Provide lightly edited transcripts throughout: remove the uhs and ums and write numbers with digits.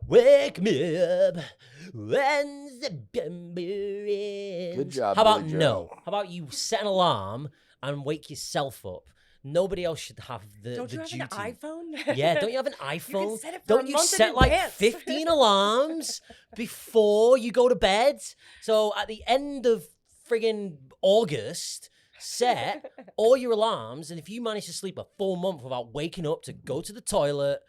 Wake me up when September ends. Good job, How about Billy Joe. no? How about you set an alarm and wake yourself up? Nobody else should have the Don't you duty. have an iPhone? Yeah, don't you have an iPhone? You can set it for Don't a you month set in like advance. 15 alarms before you go to bed? So at the end of friggin' August, set all your alarms, and if you manage to sleep a full month without waking up to go to the toilet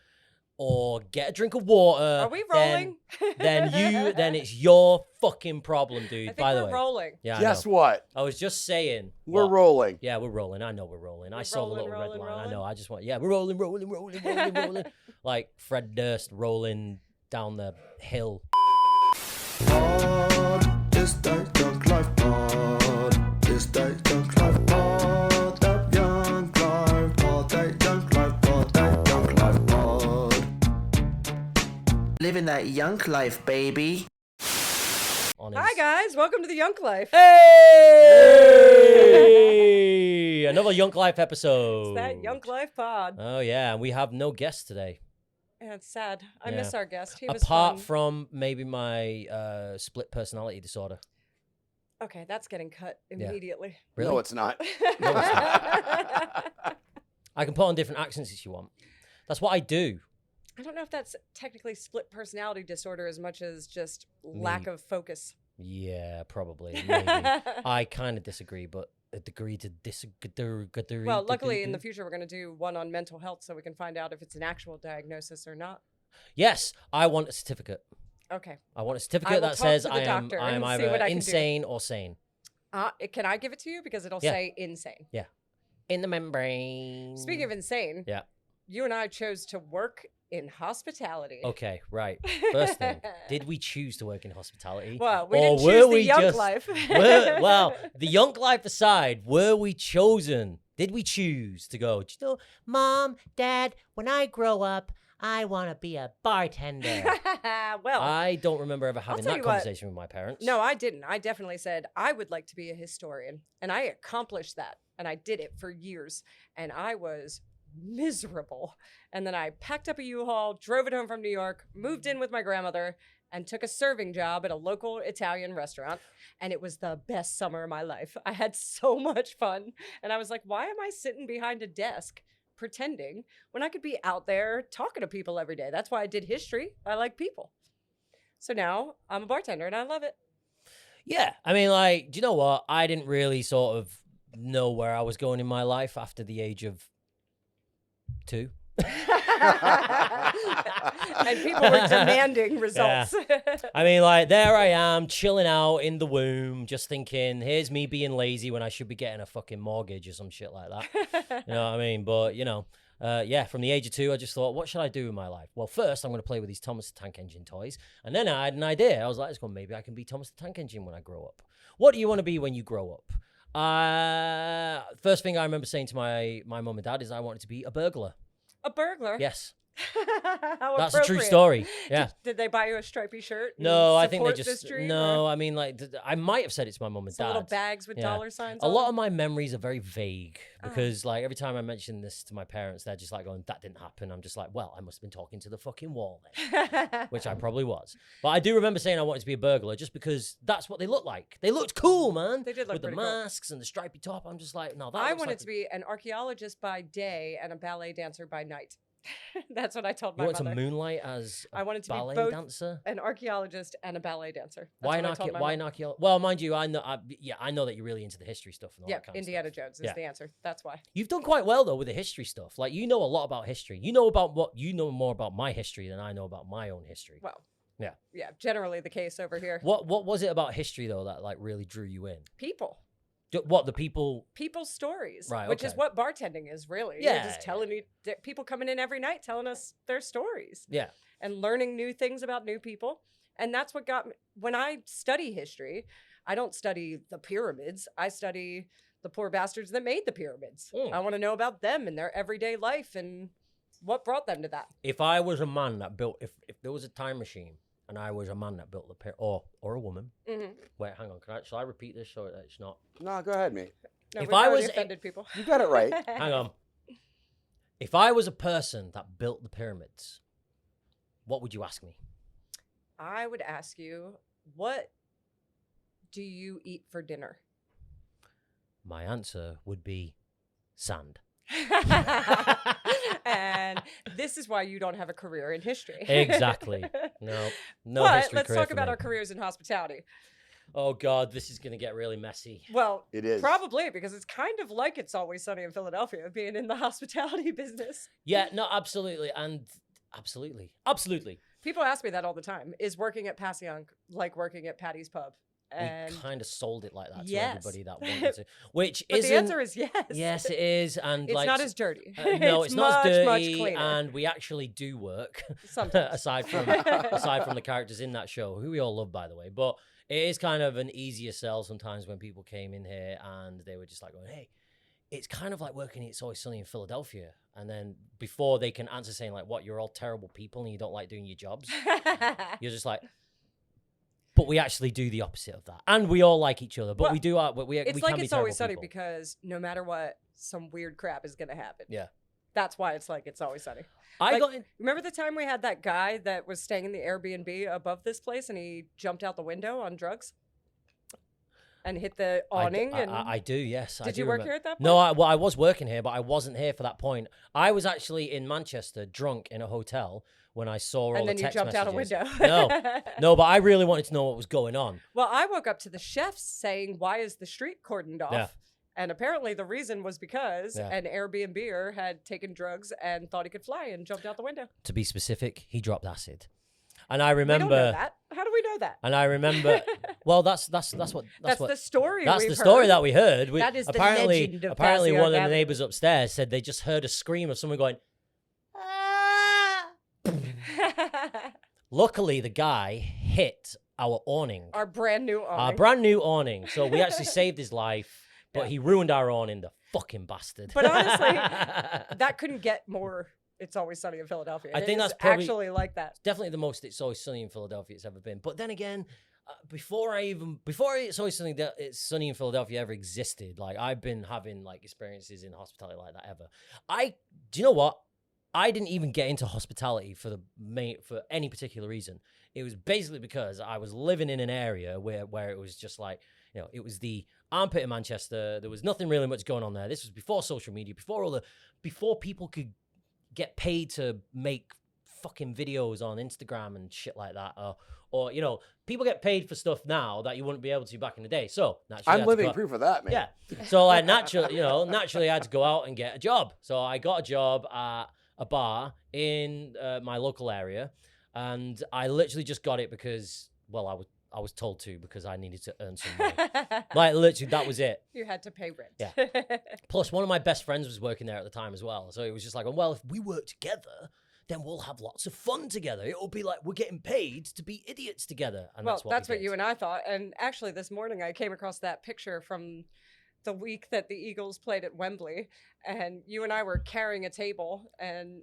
or get a drink of water, Are we rolling? Then it's your fucking problem, dude. I think by the we're way, rolling. yeah, Guess I know. what? I was just saying We're what? rolling. Yeah, we're rolling. I know we're rolling. I We're saw the rolling, little red rolling, line. I rolling. know. I just want, yeah, we're rolling, rolling. Like Fred Durst rolling down the hill. This day Yunk Life Pod. This day Yunk Life Pod. That Yunk Life Pod. That Yunk Life Pod. That Yunk Life Pod. Living that Yunk Life, baby. Hi, guys. Welcome to the Yunk Life. Hey! Another Yunk Life episode. It's that Yunk Life pod. Oh, yeah. And we have no guest today. Yeah, it's sad. I Yeah. miss our guest. He was Apart fun. from maybe my split personality disorder. Okay, that's getting cut immediately. Really? No, it's not. I can put on different accents if you want. That's what I do. I don't know if that's technically split personality disorder as much as just lack of focus. Yeah, probably. Maybe. I kind of disagree, but a degree to disagree. Well, luckily in the future we're going to do one on mental health so we can find out if it's an actual diagnosis or not. Yes, I want a certificate. Okay. I want a I certificate will that talk says to the I am doctor and see either what I can do. insane or sane. Can I give it to you? Because it'll Yeah. say insane. In the membrane. Speaking of insane, Yeah. you and I chose to work in hospitality. Okay, right. First thing, did we choose to work in hospitality? Well, we Or didn't were choose the we Yunk just- Life. Well, the Yunk Life aside, were we chosen? Did we choose to go, "Do you know, Mom, Dad, when I grow up, I want to be a bartender"? Well, I don't remember ever having tell that you what. conversation with my parents. no, I didn't. I definitely said I would like to be a historian, and I accomplished that, and I did it for years, and I was miserable. And then I packed up a U-Haul, drove it home from New York, moved in with my grandmother, and took a serving job at a local Italian restaurant. And it was the best summer of my life. I had so much fun. And I was like, why am I sitting behind a desk pretending when I could be out there talking to people every day? That's why I did history. I like people. So now I'm a bartender and I love it. Yeah, I mean, like, do you know what? I didn't really sort of know where I was going in my life after the age of 2. And people were demanding results. I mean, like, there I am, chilling out in the womb, just thinking, here's me being lazy when I should be getting a fucking mortgage or some shit like that. You know what I mean? But, you know, yeah, from the age of 2, I just thought, what should I do in my life? Well, first, I'm going to play with these Thomas the Tank Engine toys. And then I had an idea. I was like, maybe I can be Thomas the Tank Engine when I grow up. What do you want to be when you grow up? First thing I remember saying to my mum and dad is I wanted to be a burglar. A burglar? Yes. How That's a true appropriate. story. Yeah. Did they buy you a stripy shirt? and No, I think they support just this dream, no. or I mean, like I might have said it to my mum and some dad. little bags with Yeah. dollar signs. A on lot them? of my memories are very vague because, like, every time I mention this to my parents, they're just like going, "That didn't happen." I'm just like, "Well, I must have been talking to the fucking wall then," which I probably was. But I do remember saying I wanted to be a burglar just because that's what they looked like. They looked cool, man. They did look with the pretty cool. masks and the stripy top. I'm just like, no, that. I looks wanted like to be an archaeologist by day and a ballet dancer by night. That's what I told You my wanted mother. to moonlight as a I wanted to be ballet both dancer. an archaeologist and a ballet dancer. That's Why what I not? told my Why mom. not archaeology? Well, mind you, I know. I know that you're really into the history stuff and all Yeah, that kind Indiana of stuff. Jones is Yeah. the answer. That's why. You've done quite well though with the history stuff. Like you know a lot about history. You know more about my history than I know about my own history. Well, Yeah. yeah, generally the case over here. What was it about history though that like really drew you in? People. What the people? People's stories, Right, which is okay. what bartending is really. Yeah, You're just telling you people coming in every night telling us their stories Yeah. and learning new things about new people. And that's what got me. When I study history, I don't study the pyramids. I study the poor bastards that made the pyramids. Mm. I want to know about them and their everyday life and what brought them to that. If I was a man that built, if there was a time machine and I was a man that built the pyramid, or a woman. Mm-hmm. Wait, hang on. Shall I repeat this so that it's not? No, go ahead, mate. No, If we've I already was- offended people. You got it right. Hang on. If I was a person that built the pyramids, what would you ask me? I would ask you, what do you eat for dinner? My answer would be sand. And this is why you don't have a career in history. Exactly. No but history let's career talk for about me. our careers in hospitality. Oh, God, this is going to get really messy. Well, It is. probably because it's kind of like It's Always Sunny in Philadelphia, being in the hospitality business. Yeah, no, absolutely. And absolutely. People ask me that all the time. Is working at Passyunk like working at Patty's Pub? And We kind of sold it like that to Yes. everybody that wanted to. Which but isn't... the answer is yes. Yes, it is. And It's like, not as dirty. no, it's not much, as much dirty, cleaner. and we actually do work. Sometimes. aside from the characters in that show, who we all love, by the way. But it is kind of an easier sell sometimes when people came in here and they were just like going, "Hey, it's kind of like working at It's Always Sunny in Philadelphia." And then before they can answer saying like, "What? You're all terrible people and you don't like doing your jobs," you're just like. But we actually do the opposite of that, and we all like each other. But Well, we do. We It's we like can be It's Always terrible Sunny people. because no matter what, some weird crap is going to happen. Yeah. That's why it's like It's Always Sunny. I Like, got in, Remember the time we had that guy that was staying in the Airbnb above this place and he jumped out the window on drugs and hit the awning? I do, yes. I Did do you work remember. here at that point? No, I was working here, but I wasn't here for that point. I was actually in Manchester, drunk in a hotel when I saw all And then the you text jumped out a messages. window. No, but I really wanted to know what was going on. Well, I woke up to the chefs saying, "Why is the street cordoned off?" Yeah. And apparently the reason was because Yeah. an Airbnb-er had taken drugs and thought he could fly and jumped out the window. To be specific, he dropped acid, and I We don't know remember. that. How do we know that? And I remember. Well, that's what. That's what, the story. That's we've the story heard. that we heard. That is the apparently, legend of apparently Passyunk one of the Avenue. neighbors upstairs said they just heard a scream of someone going. "Ah!" Luckily, the guy hit our awning. Our brand new awning. Our brand new awning. So we actually saved his life, but Yeah. he ruined our awning, the fucking bastard. But honestly, that couldn't get more It's Always Sunny in Philadelphia. I think It that's is probably- actually like that. definitely the most It's Always Sunny in Philadelphia it's ever been. But then again, before It's Always Sunny, It's Sunny in Philadelphia ever existed, like I've been having like experiences in hospitality like that ever. Do you know what? I didn't even get into hospitality for any particular reason. It was basically because I was living in an area where it was just like, it was the armpit of Manchester. There was nothing really much going on there. This was before social media, before people could get paid to make fucking videos on Instagram and shit like that. Or people get paid for stuff now that you wouldn't be able to back in the day. So naturally, I I'm had to living go- proof of that, man. Yeah. So like naturally I had to go out and get a job. So I got a job at a bar in my local area, and I literally just got it because, well, I was told to, because I needed to earn some money. Like literally, that was it. You had to pay rent. Yeah. Plus, one of my best friends was working there at the time as well. So it was just like, well, if we work together, then we'll have lots of fun together. It'll be like we're getting paid to be idiots together. And Well, that's what we you did. and I thought. And actually, this morning I came across that picture from the week that the Eagles played at Wembley, and you and I were carrying a table, and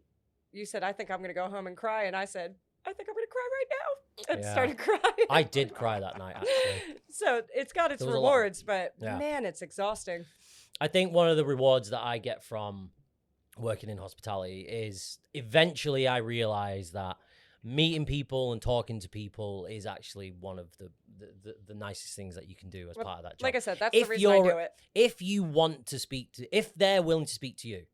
you said, "I think I'm going to go home and cry," and I said, "I think I'm going to cry right now," and Yeah. started crying. I did cry that night, actually. So it's got its There was a lot. rewards, but Yeah. man, it's exhausting. I think one of the rewards that I get from working in hospitality is eventually I realize that meeting people and talking to people is actually one of the nicest things that you can do as Well, part of that job. Like I said, that's If the reason I you're- do it. If you want to if they're willing to speak to you,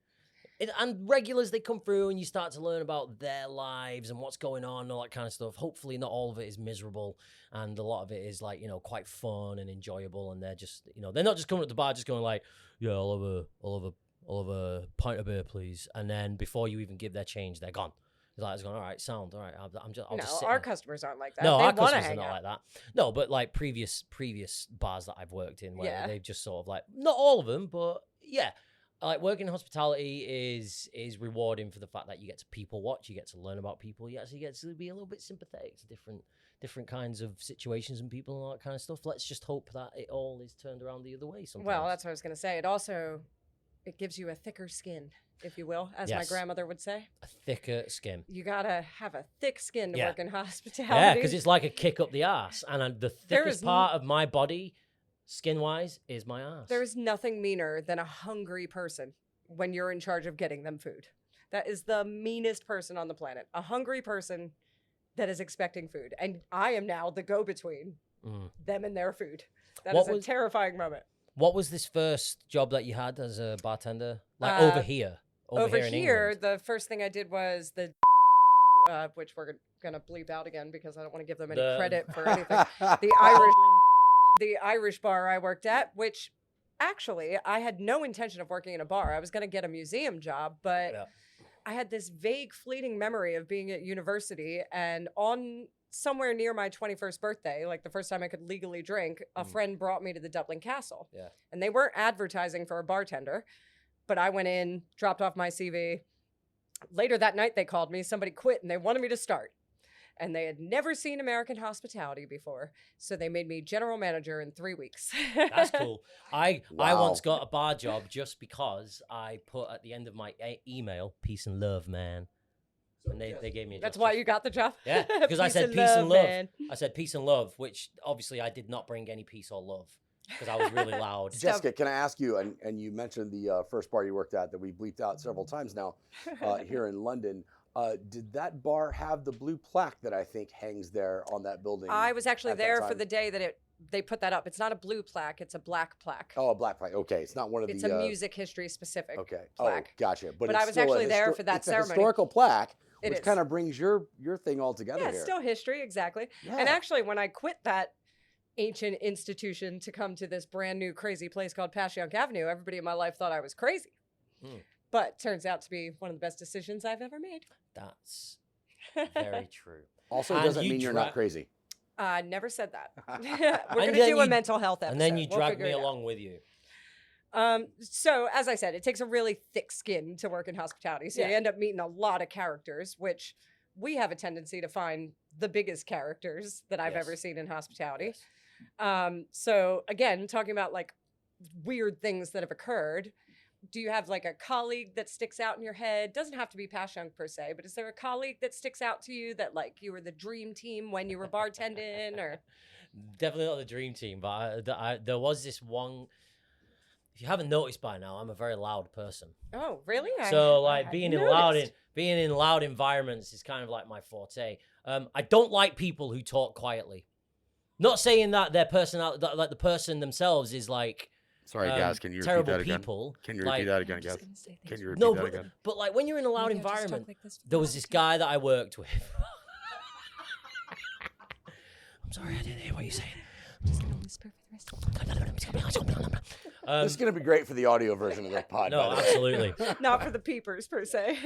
and regulars, they come through and you start to learn about their lives and what's going on and all that kind of stuff. Hopefully not all of it is miserable, and a lot of it is like, quite fun and enjoyable, and they're just, they're not just coming at the bar just going like, yeah, I'll have a pint of beer, please. And then before you even give their change, they're gone. It's like, it's going, all right, sound, all right, I'll just No, sit our here. customers aren't like that. No, they our wanna customers are hang not out. like that. No, but like previous bars that I've worked in, where Yeah. they've just sort of like, not all of them, but yeah, like working in hospitality is rewarding for the fact that you get to people watch, you get to learn about people, you actually get to be a little bit sympathetic to different kinds of situations and people and all that kind of stuff. Let's just hope that it all is turned around the other way sometimes. Well, that's what I was going to say. It gives you a thicker skin, if you will, as my Yes. grandmother would say. a thicker skin. You got to have a thick skin to Yeah. work in hospitality. Yeah, because it's like a kick up the arse, and the There thickest is part of my body, skin-wise, is my arse. There is nothing meaner than a hungry person when you're in charge of getting them food. That is the meanest person on the planet. A hungry person that is expecting food. And I am now the go-between them and their food. That What is a terrifying moment. What was this first job that you had as a bartender? Like over here? Over in here, England? the first thing I did was the which we're going to bleep out again because I don't want to give them any credit for anything. The Irish bar I worked at, which actually I had no intention of working in a bar. I was going to get a museum job, but I had this vague fleeting memory of being at university, and on somewhere near my 21st birthday, like the first time I could legally drink, a friend brought me to the Dublin Castle. Yeah. And they weren't advertising for a bartender, but I went in, dropped off my CV. Later that night, they called me. Somebody quit, and they wanted me to start. And they had never seen American hospitality before, so they made me general manager in 3 weeks. That's cool. I Wow. once got a bar job just because I put at the end of my email, peace and love, man. And they gave me a job. That's why you got the job? Yeah, because I said peace and love. man. I said peace and love, which obviously I did not bring any peace or love because I was really loud. Jessica, can I ask you, and you mentioned the first bar you worked at that we bleeped out several times now here in London. Did that bar have the blue plaque that I think hangs there on that building? I was actually at that there for time? the day that they put that up. It's not a blue plaque, it's a black plaque. Oh, a black plaque. Okay, it's not one of It's the. a music history specific Okay. plaque. Oh, gotcha. But it's I was still actually there for that it's ceremony. a historical plaque, It which is. kind of brings your thing all together Yeah, here. it's still history, exactly. Yeah. And actually, when I quit that ancient institution to come to this brand new crazy place called Passyunk Avenue, everybody in my life thought I was crazy. But turns out to be one of the best decisions I've ever made. That's very true. Also, And doesn't you mean you're not crazy. I never said that. We're And going to then do a you- mental health episode. And then you We'll dragged figure me it out. along with you. So as I said, it takes a really thick skin to work in hospitality. So Yeah. you end up meeting a lot of characters, which we have a tendency to find the biggest characters that I've Yes. ever seen in hospitality. Yes. So again, talking about like weird things that have occurred. Do you have like a colleague that sticks out in your head? Doesn't have to be Passyunk per se, but is there a colleague that sticks out to you that like you were the dream team when you were bartending or? Definitely not the dream team, but there was this one. If you haven't noticed by now, I'm a very loud person. Oh, really? So I like hadn't being noticed. in loud environments is kind of like my forte. I don't like people who talk quietly. Not saying that their personality, like the person themselves, is like Sorry, Gaz, can you repeat terrible that again? people. Can you like, repeat that again, I'm just Gaz? gonna say Can things you repeat No, that but, again? but like when you're in a loud Maybe I'll just talk environment, like this for there the was rest this of the guy that I worked with. I'm sorry, I didn't hear what you saying. This is going to be great for the audio version of the pod. No, by the way. absolutely. Not for the peepers per se.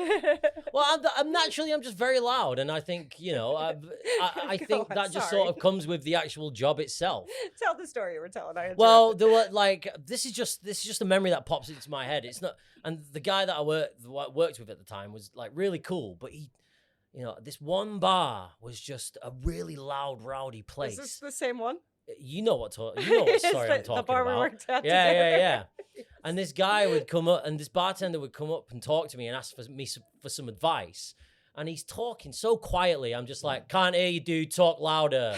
Well, I'm naturally, I'm just very loud, and I think I Go think on, that just sorry. sort of comes with the actual job itself. Tell the story you were telling. I Well, interrupted. there were like this is just a memory that pops into my head. It's not, and the guy that I worked with at the time was like really cool, but he, this one bar was just a really loud, rowdy place. Is this the same one? You know what story I'm talking The bar about. we worked at Yeah. together. And this guy would come up, and this bartender would come up and talk to me and ask for some advice. And he's talking so quietly. I'm just like, can't hear you, dude. Talk louder.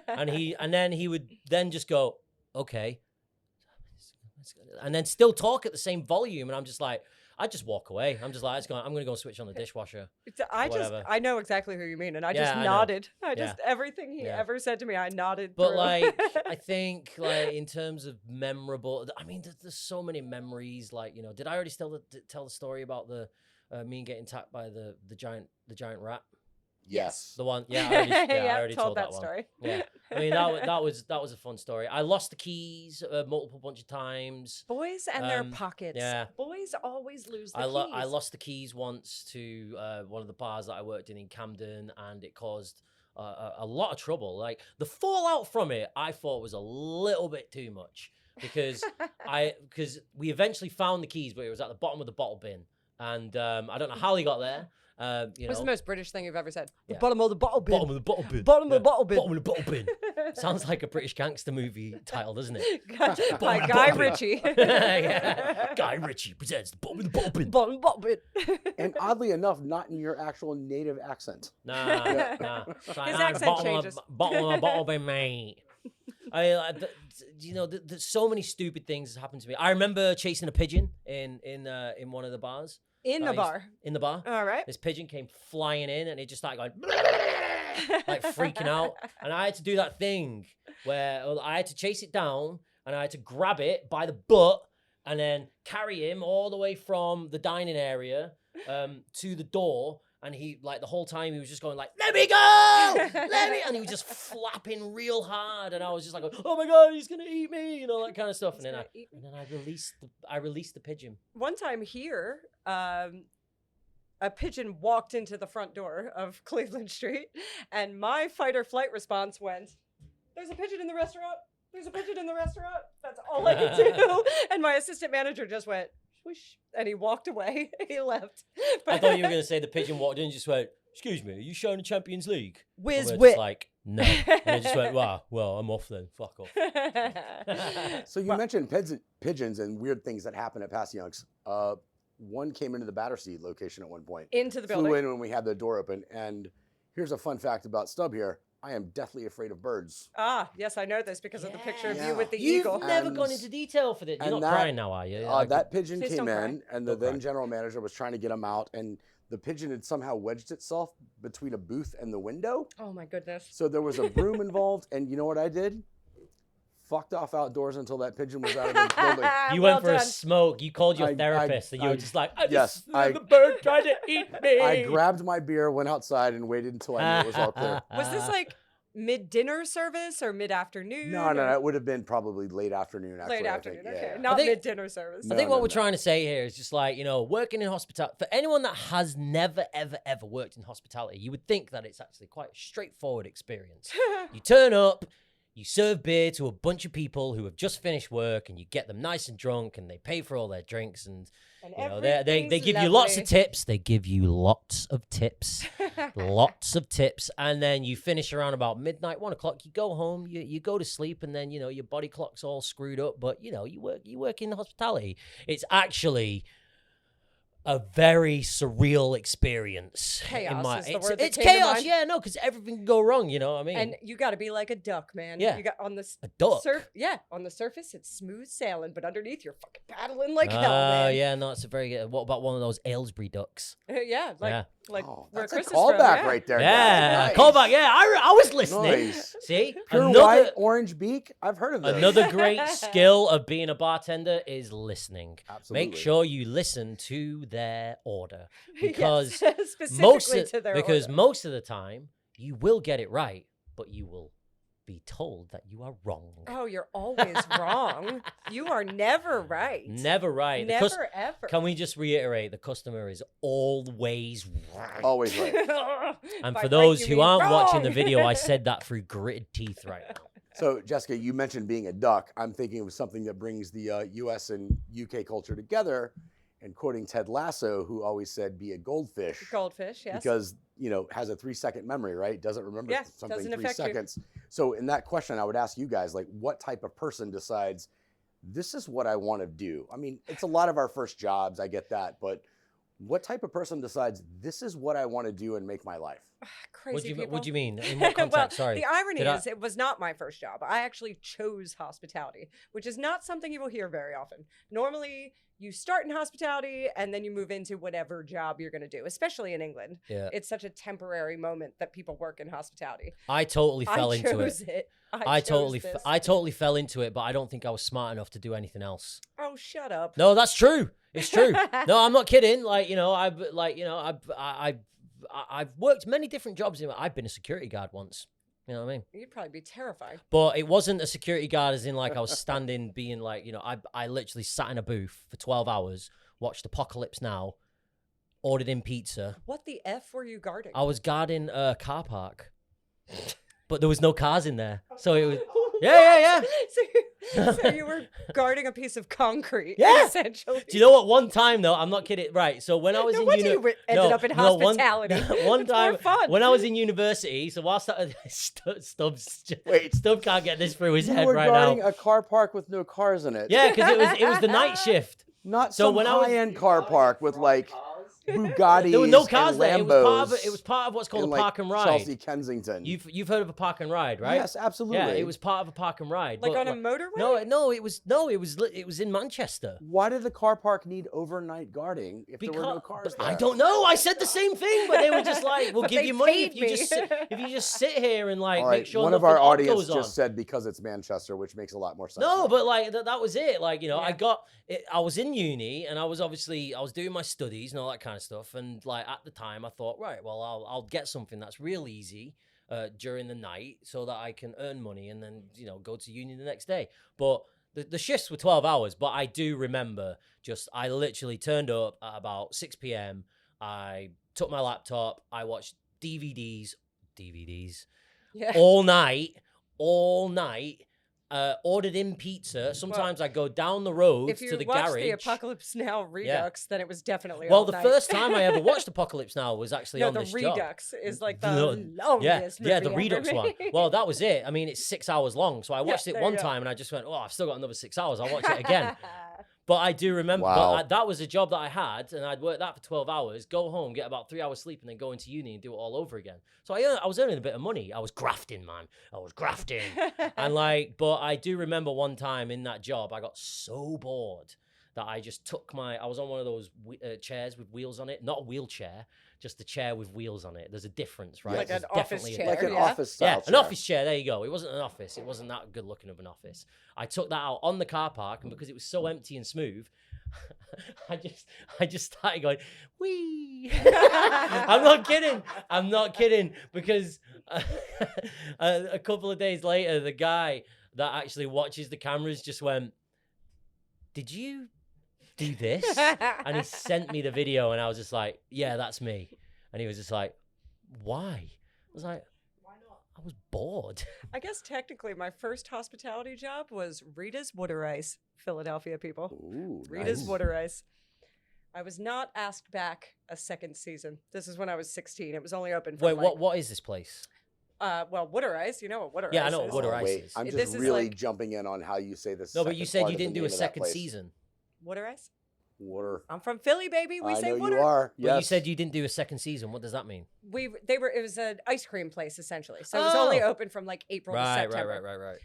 and then he would then just go, okay, and then still talk at the same volume. And I'm just like, I just walk away. I'm just like, I'm gonna go switch on the dishwasher. Whatever. I know exactly who you mean, and I Yeah, just I know. nodded. Yeah. Everything he Yeah. ever said to me, I nodded. But through. like, I think like in terms of memorable, I mean, there's so many memories. Like, did I already tell the story about the me getting attacked by the giant rat? Yes. The one, yeah, I already told told that one. story. Yeah, I mean that was a fun story. I lost the keys multiple bunch of times. Boys and their Um, pockets. yeah. Boys always lose the I keys. lost the keys once to one of the bars that I worked in Camden, and it caused a lot of trouble. Like the fallout from it, I thought was a little bit too much because we eventually found the keys, but it was at the bottom of the bottle bin, and I don't know how they got there. What's the most British thing you've ever said? The Yeah. bottom of the bottle bin. Bottom of the bottle bin. Bottom of the Yeah. bottle bin. Bottom of the bottle bin. Sounds like a British gangster movie title, doesn't it? By Guy Ritchie. Yeah. Guy Ritchie presents the bottom of the bottle bin. Bottom of the bottle bin. And oddly enough, not in your actual native accent. Nah. It's like, His accent changes. Bottom of a bottle bin, mate. There's so many stupid things that happened to me. I remember chasing a pigeon in one of the bars. In the bar. In the bar. All right. This pigeon came flying in, and it just started going. like freaking out. And I had to do that thing where I had to chase it down and I had to grab it by the butt and then carry him all the way from the dining area to the door. And he, like, the whole time he was just going like, let me go, let me, and he was just flapping real hard. And I was just like, oh my God, he's going to eat me, you know, that kind of stuff. And then I released the pigeon. One time here, a pigeon walked into the front door of Cleveland Street, and my fight or flight response went, there's a pigeon in the restaurant. There's a pigeon in the restaurant. That's all I could do. And my assistant manager just went, whoosh, and he walked away. He left. I thought you were going to say the pigeon walked in and just went, excuse me, are you showing the Champions League? Whiz Just whip. like, no. And I just went, wow, well, I'm off then. Fuck off. So you mentioned pigeons and weird things that happen at Passyunk's. One came into the Battersea location at one point. Into the Flew building. in when we had the door open. And here's a fun fact about Stubb here. I am deathly afraid of birds. Ah, yes, I know this because of the picture of Yeah. you with the You've eagle. never And- gone into detail for this. You're and not that- crying now, are you? That pigeon Please came don't cry. in, and the Don't cry. then general manager was trying to get him out, and the pigeon had somehow wedged itself between a booth and the window. Oh my goodness. So there was a broom involved, and you know what I did? Fucked off outdoors until that pigeon was out of the building. You Well went for a done. smoke. You called your I- therapist, and you were I- just like, the bird tried to eat me. I grabbed my beer, went outside, and waited until I knew it was all clear. Was this like mid-dinner service or mid-afternoon? No, it would have been probably late afternoon. Actually, Late I afternoon, think. okay. Yeah. Not think- mid-dinner service. I think what No, we're no. trying to say here is just like, you know, working in hospitality, for anyone that has never, ever, ever worked in hospitality, you would think that it's actually quite a straightforward experience. You turn up, you serve beer to a bunch of people who have just finished work, and you get them nice and drunk, and they pay for all their drinks, and And you know, they everything's give you lots of lovely. tips. They give you lots of tips. Lots of tips, and then you finish around about midnight, 1 o'clock. You go home, you go to sleep, and then you know your body clock's all screwed up. But you know you work in hospitality. It's actually a very surreal experience. Chaos is the word that it's came to chaos, mind. yeah, no, because everything can go wrong. You know what I mean? And you got to be like a duck, man. Yeah. You got on the a duck. on the surface it's smooth sailing, but underneath you're fucking paddling like hell, Oh man. yeah, no, it's a very good. What about one of those Aylesbury ducks? Yeah, Yeah. like Oh, where that's a Chris is callback from, yeah. right there. Yeah, guys. call back. Yeah, I was listening. Nice. See, Pure another white, orange beak. I've heard of those. another great skill of being a bartender is listening. Absolutely. Make sure you listen to their order because Yes, specifically to their order. most of the time you will get it right, but you will be told that you are wrong. Oh, you're always wrong. You are never right. Never right. The Never ever. Can we just reiterate? The customer is always right. Always right. And By for right, those you who mean aren't watching the wrong. video, I said that through gritted teeth right now. So, Jessica, you mentioned being a duck. I'm thinking of something that brings the U.S. and U.K. culture together. And quoting Ted Lasso, who always said, "Be a goldfish," Goldfish, yes. because has a 3-second memory, right? Doesn't remember Yeah, something doesn't 3 affect you. seconds. So, in that question, I would ask you guys, like, what type of person decides this is what I want to do? I mean, it's a lot of our first jobs. I get that, but what type of person decides this is what I want to do and make my life? Crazy people. What do you mean? In what context? Well, Sorry. the irony Did I- is it was not my first job. I actually chose hospitality, which is not something you will hear very often. Normally, you start in hospitality and then you move into whatever job you're going to do, especially in England. Yeah. It's such a temporary moment that people work in hospitality. I totally fell I into chose it. it. I totally chose this. fell into it, but I don't think I was smart enough to do anything else. Oh, shut up. No, that's true. It's true. No, I'm not kidding. I've worked many different jobs. I've been a security guard once. You know what I mean? You'd probably be terrified. But it wasn't a security guard as in like I was standing being like, I literally sat in a booth for 12 hours, watched Apocalypse Now, ordered in pizza. What the F were you guarding? I was guarding a car park, but there was no cars in there. So it was, yeah. So you were guarding a piece of concrete, Yeah. essentially. Do you know what? One time though, I'm not kidding. Right. So when I was No in wonder you ended up in hospitality. One It's more time fun. when I was in university. So whilst Wait. Stubb can't get this through his You head were right guarding now. a car park with no cars in it. Yeah, because it was the night shift. Not So some when I was- high-end car park with like Bugattis There were no cars and there. Lambos. It was part of what's called in, a park and ride. Chelsea, Kensington. You've heard of a park and ride, right? Yes, absolutely. Yeah, it was part of a park and ride. Like but, on a motorway? No, it was in Manchester. Why did the car park need overnight guarding if there were no cars But there? I don't know. I said the same thing, but they were just like, "We'll But give they you money if paid you me. just sit here and like All right, make sure one of nothing our odd audience goes on." just said because it's Manchester, which makes a lot more sense. No, now. but like that was it. Like, you know, Yeah. I was in uni and I was doing my studies and all that kind of stuff. And like at the time I thought, right, well, I'll get something that's real easy during the night so that I can earn money and then, you know, go to uni the next day. But the shifts were 12 hours, but I do remember I literally turned up at about 6 p.m. I took my laptop, I watched DVDs Yeah. all night, ordered in pizza. Sometimes I go down the road If you to the watched garage. the Apocalypse Now Redux, then it was definitely Well, all the night. first time I ever watched Apocalypse Now was actually no, on the this job. Redux is like the Yeah, longest yeah, the movie Redux ever one. made. Well, that was it. I mean, it's 6 hours long. So I watched it there one you go. time and I just went, oh, I've still got another 6 hours. I'll watch it again. But I do remember Wow. that was a job that I had, and I'd work that for 12 hours, go home, get about 3 hours sleep, and then go into uni and do it all over again. So I was earning a bit of money. I was grafting, man. I was grafting. And but I do remember one time in that job, I got so bored that I just took I was on one of those chairs with wheels on it, not a wheelchair, just a chair with wheels on it. There's a difference, right? Like There's an office definitely a chair, like an yeah. office style yeah, chair. an office chair. There you go. It wasn't an office. It wasn't that good looking of an office. I took that out on the car park, and because it was so empty and smooth, I just started going, wee. I'm not kidding. Because a couple of days later, the guy that actually watches the cameras just went, "Did you do this?" And he sent me the video, and I was just like, "Yeah, that's me." And he was just like, "Why?" I was like, "Why not?" I was bored. I guess technically my first hospitality job was Rita's Water Ice, Philadelphia people. Ooh, Rita's nice. Water Ice. I was not asked back a second season. This is when I was 16. It was only open for Wait, what is this place? Well, Water Ice. You know what Water Ice is. Yeah, I know what Water Ice Wait, is. I'm This just is really like- jumping in on how you say this. No, but you said you didn't do a second season. Water Ice? Water. I'm from Philly, baby. We I say know water. you are. But you Yes. said you didn't do a second season. What does that mean? It was an ice cream place essentially. So it was only Oh. open from like April to Right. September.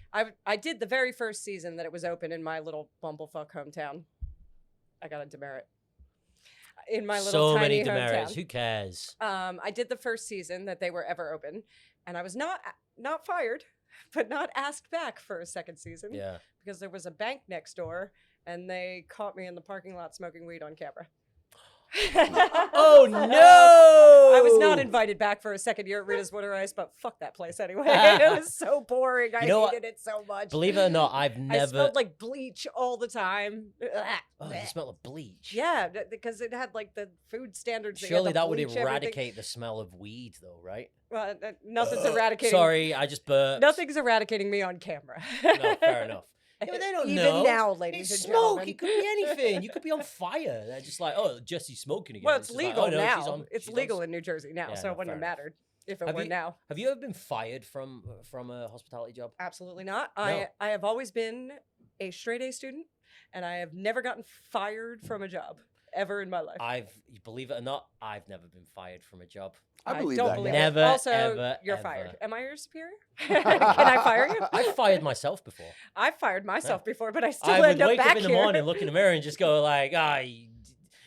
I did the very first season that it was open in my little bumblefuck hometown. I got a demerit. In my little So tiny many demerits. hometown. Who cares? I did the first season that they were ever open, and I was not fired, but not asked back for a second season Yeah. because there was a bank next door, and they caught me in the parking lot smoking weed on camera. Oh no! I was not invited back for a second year at Rita's Water Ice, but fuck that place anyway. It was so boring. I You know what? hated it so much. Believe it or not, I've I never. smelled like bleach all the time. Oh, you smell of bleach. Yeah, because it had like the food standards. you had Surely to that would bleach eradicate everything. the smell of weed, though, right? Well, nothing's eradicating. Sorry, I just burped. Nothing's eradicating me on camera. No, fair enough. Yeah, but they don't Even know. now, ladies It's and smoke. gentlemen. It could be anything. You could be on fire. They're just like, oh, Jessie's smoking again. Well, it's just like, legal oh, no, now. she's on- It's she's on legal in New Jersey now, Yeah, so no, it wouldn't have fair enough. mattered if it Have were you- now. Have you ever been fired from a hospitality job? Absolutely not. No. I have always been a straight A student, and I have never gotten fired from a job ever in my life. Believe it or not, I've never been fired from a job. I believe don't that. believe guy. Never, it. Also, ever, you're ever. fired. Am I your superior? Can I fire you? I fired myself before. I've fired myself before, but I still I would end up wake back up in the here. morning, look in the mirror, and just go like,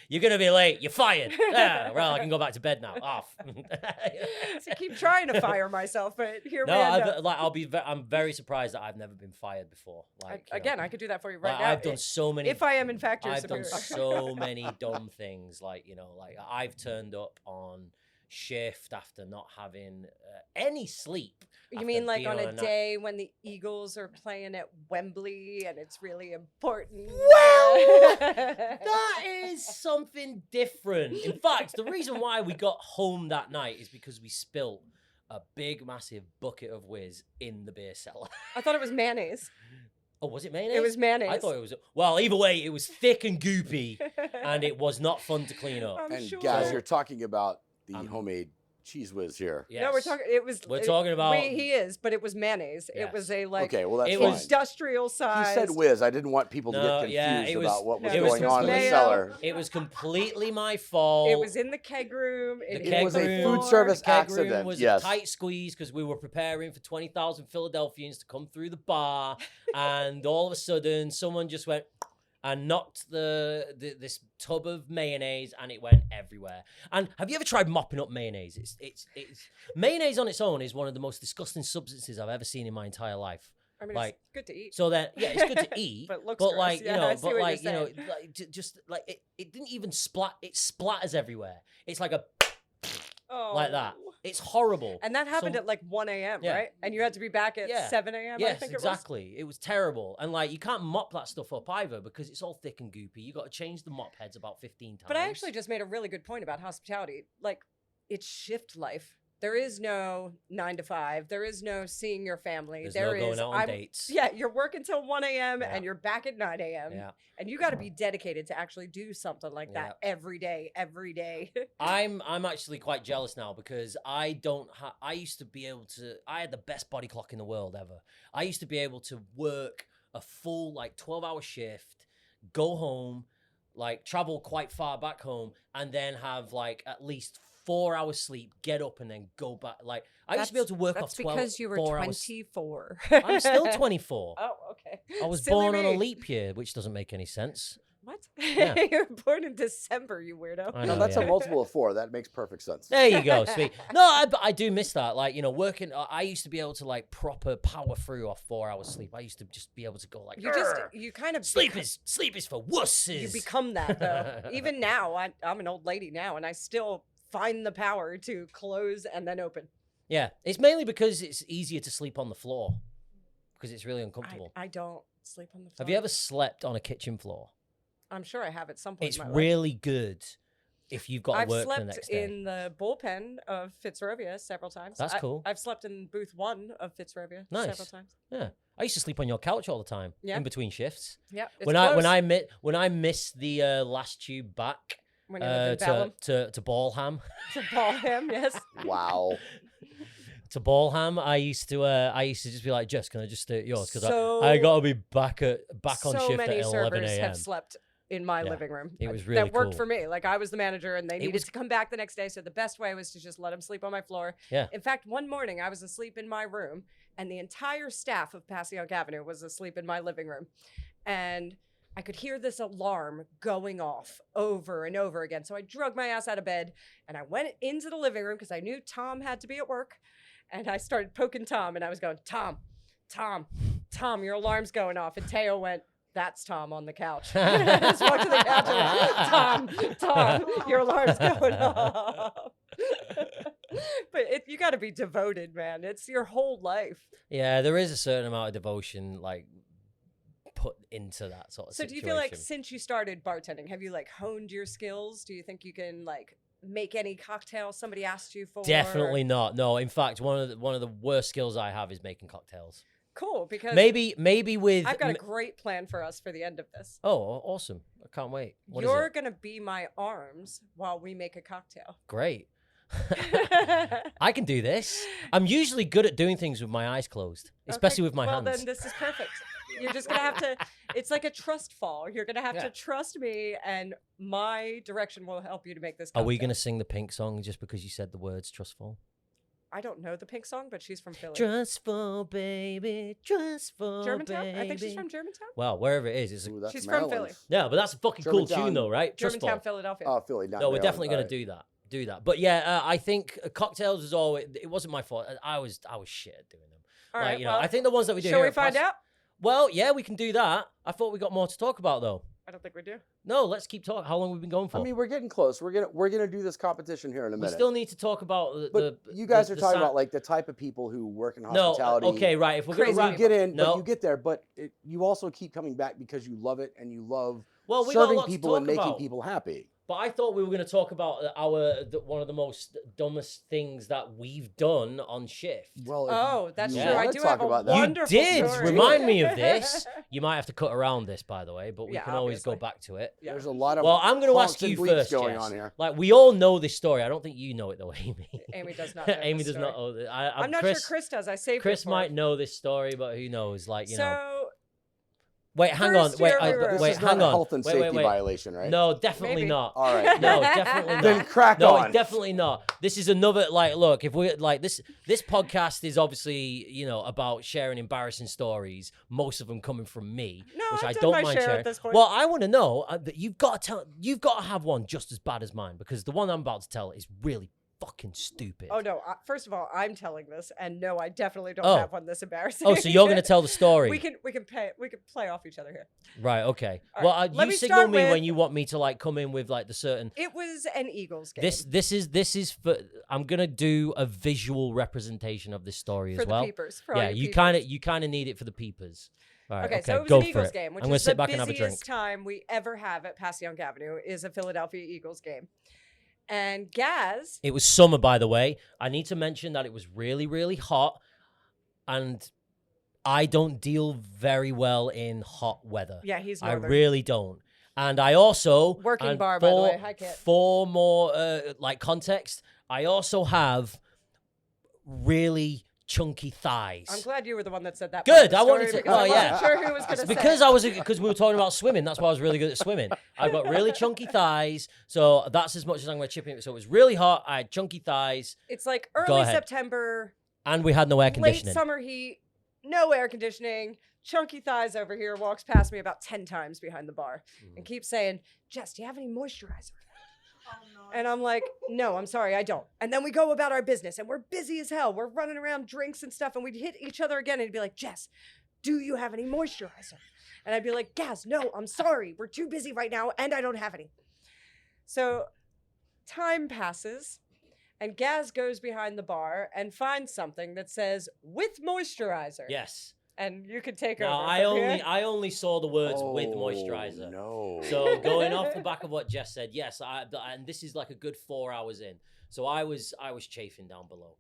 you're gonna be late. You're fired. Yeah, well, I can go back to bed now. Off. So I keep trying to fire myself, but here we No, end up. I'm very surprised that I've never been fired before. Like, you know, Again, I could do that for you right like, now. I've done so many. If I am in fact your I've done superior. so many dumb things. Like, you know, like I've turned up on shift after not having any sleep. You after mean like being on a night- day when the Eagles are playing at Wembley and it's really important? Well, that is something different. In fact, the reason why we got home that night is because we spilt a big, massive bucket of whiz in the beer cellar. I thought it was mayonnaise. Oh, was it mayonnaise? It was mayonnaise. I thought it was. Well, either way, it was thick and goopy, and it was not fun to clean up. I'm And sure. guys, you're talking about the Um, homemade Cheese Whiz here. Yes. No, we're talking. It was. We're talking about. He is, but it was mayonnaise. Yes. It was a like. Okay, well that's It fine. was Industrial size. He said whiz. I didn't want people to No, get yeah, confused it was- about what was it was going on in the mayo. cellar. It was completely my fault. It was in the keg room. The It keg was a room- food service the keg accident, room was yes. a tight squeeze because we were preparing for 20,000 Philadelphians to come through the bar, and all of a sudden, someone just went and knocked this tub of mayonnaise, and it went everywhere. And have you ever tried mopping up mayonnaise? It's mayonnaise on its own is one of the most disgusting substances I've ever seen in my entire life. I mean, like- it's good to eat. So then, yeah, it's good to eat, But it looks but gross. like Yeah, you know, I see but what like you you're know, saying. like just like it didn't even splat. It splatters everywhere. It's like a like that. Oh. It's horrible. And that happened So- at like 1 a.m., Yeah. right? And you had to be back at Yeah. 7 a.m., I Yes, think exactly. It was terrible, and like you can't mop that stuff up either because it's all thick and goopy. You got to change the mop heads about 15 times. But I actually just made a really good point about hospitality. Like, it's shift life. There is no 9 to 5. There is no seeing your family. there's no going is, out on dates. Yeah, you're working till 1 a.m. Yeah. and you're back at 9 a.m. Yeah. And you got to be dedicated to actually do something like that Yeah. every day, every day. I'm actually quite jealous now because I don't have. I used to be able to. I had the best body clock in the world ever. I used to be able to work a full like 12-hour shift, go home, like travel quite far back home, and then have like at least 4 hours sleep, get up, and then go back. Like I used to be able to work off 12. That's because you were 4 hours. 24. I'm still 24. Oh, okay. I was Silly born on a me. leap year, which doesn't make any sense. What? Yeah. you were born in December, you weirdo. I No, know, that's yeah. a multiple of 4. That makes perfect sense. There you go, sweet. No, I do miss that. Like, you know, working, I used to be able to like proper power through off 4 hours sleep. I used to just be able to go like, You just, "Grr, you kind of sleep is for wusses. You become that though. Even now, I'm an old lady now, and I still find the power to close and then open. Yeah, it's mainly because it's easier to sleep on the floor because it's really uncomfortable. I don't sleep on the floor. Have you ever slept on a kitchen floor? I'm sure I have at some point. It's in my life. really good if you've got to I've work slept the next day. in the bullpen of Fitzrovia several times. That's cool. I've slept in booth 1 of Fitzrovia Nice. several times. Yeah, I used to sleep on your couch all the time Yeah. in between shifts. Yeah. It's When I missed the last tube back when you lived in Balham. to Balham. To Balham, yes. Wow. To Balham, I used to just be like, Jess, can I just stay at yours? Because So- I got to be back on so shift many at 11 servers a.m. have slept in my Yeah. living room. It was That really worked cool. for me. Like I was the manager, and they needed was- to come back the next day. So the best way was to just let them sleep on my floor. Yeah. In fact, one morning I was asleep in my room, and the entire staff of Passyunk Avenue was asleep in my living room, and I could hear this alarm going off over and over again. So I drug my ass out of bed, and I went into the living room because I knew Tom had to be at work, and I started poking Tom, and I was going, Tom, your alarm's going off, and Teo went, that's Tom on the couch. I just walked to the couch and went, Tom, your alarm's going off. But you got to be devoted, man. It's your whole life. Yeah, there is a certain amount of devotion like put into that sort of So situation. do you feel like since you started bartending, have you like honed your skills? Do you think you can like make any cocktail somebody asked you for? Definitely not. No, in fact, one of the worst skills I have is making cocktails. Cool, because Maybe with I've got a great plan for us for the end of this. Oh, awesome. I can't wait. What is You're it? going to be my arms while we make a cocktail. Great. I can do this. I'm usually good at doing things with my eyes closed, especially with my hands. Well, then this is perfect. You're just going to have to, it's like a trust fall. You're going to have Yeah. to trust me, and my direction will help you to make this Are cocktail. we going to sing the Pink song just because you said the words trustful? I don't know the Pink song, but she's from Philly. Trustful, baby. Trustful, Germantown? baby. I think she's from Germantown. Well, wherever it is. It's a, Ooh, that's She's from Maryland. Philly. yeah, but that's a fucking cool Germantown. tune, though, right? Germantown, Trustful. Philadelphia. Oh, Philly. Not No, we're Maryland. definitely going All to do that. But yeah, I think cocktails was always, it wasn't my fault. I was shit at doing them. All Like, right, you know, well, I think the ones that we do shall here we at find out? Well, yeah, we can do that. I thought we got more to talk about, though. I don't think we do. No, let's keep talking. How long have we been going for? I mean, we're getting close. We're gonna do this competition here in a we minute. still need to talk about But you guys the are talking sa- about like the type of people who work in no, hospitality. okay, right. If we're Crazy gonna You people. get in, No. but you get there, but you also keep coming back because you love it and you love well, we got a serving lot to people and talk making about. people happy. But I thought we were going to talk about one of the most dumbest things that we've done on shift. Well, that's you true. I wanna do talk have a about that. wonderful You did story. remind me of this. You might have to cut around this, by the way, but we Yeah, can always go obviously. back to it. Yeah. There's a lot of Well, I'm going to ask honks and you bleeps first, going Jess. on here. Like, we all know this story. I don't think you know it though, Amy. Amy does not know Amy this does not story. know this. I'm not sure Chris does. I saved Chris it for might him. know this story, but who knows? Like, you know. So Wait, hang on. first Wait, year we were- This wait, is hang not a on. health and Wait, safety wait, wait. violation, right? No, definitely Maybe. not. All right. No, definitely not. Then crack No, on. definitely not. This is another, like, look, if we like this podcast is obviously, you know, about sharing embarrassing stories, most of them coming from me, No, which I've I done don't my mind share at sharing. this point. Well, I want to know that you've got to have one just as bad as mine, because the one I'm about to tell is really fucking stupid. Oh no! First of all, I'm telling this, and no, I definitely don't Oh. have one this embarrassing. Oh, so you're going to tell the story. we can play off each other here. Right, okay. All Well, right, let you me signal start me when with- you want me to, like, come in with, like, the certain... It was an Eagles game. This is for... I'm going to do a visual representation of this story for as the well. peepers. For all Yeah, your you kind peepers. of need it for the peepers. All right, Okay, so it was go an for Eagles it. game, which I'm gonna is sit the back and have a drink. busiest time we ever have at Passyunk Avenue is a Philadelphia Eagles game. And Gaz, It was summer, by the way. I need to mention that it was really, really hot, and I don't deal very well in hot weather. yeah, he's I northern. really don't. And I also Working and bar, by the way. Hi, Kit. For more like context, I also have really chunky thighs. I'm glad you were the one that said that. Good, part of the I wanted story to- because I oh, yeah. wasn't sure who was going to say Because it. because we were talking about swimming, that's why I was really good at swimming. I've got really chunky thighs, so that's as much as I'm going to chip in. So it was really hot. I had chunky thighs, It's like Go early ahead. September, and we had no air late conditioning. summer heat, no air conditioning. Chunky thighs over here walks past me about 10 times behind the bar and keeps saying, "Jess, do you have any moisturizer?" And I'm like, "No, I'm sorry, I don't." And then we go about our business, and we're busy as hell. We're running around drinks and stuff, and we'd hit each other again, and he'd be like, "Jess, do you have any moisturizer?" And I'd be like, "Gaz, no, I'm sorry. We're too busy right now, and I don't have any." So time passes, and Gaz goes behind the bar and finds something that says "with moisturizer." Yes. And you could take Now over. I from here. only saw the words with Oh, moisturizer. No. So going off the back of what Jess said, yes, and this is like a good 4 hours in. So I was chafing down below.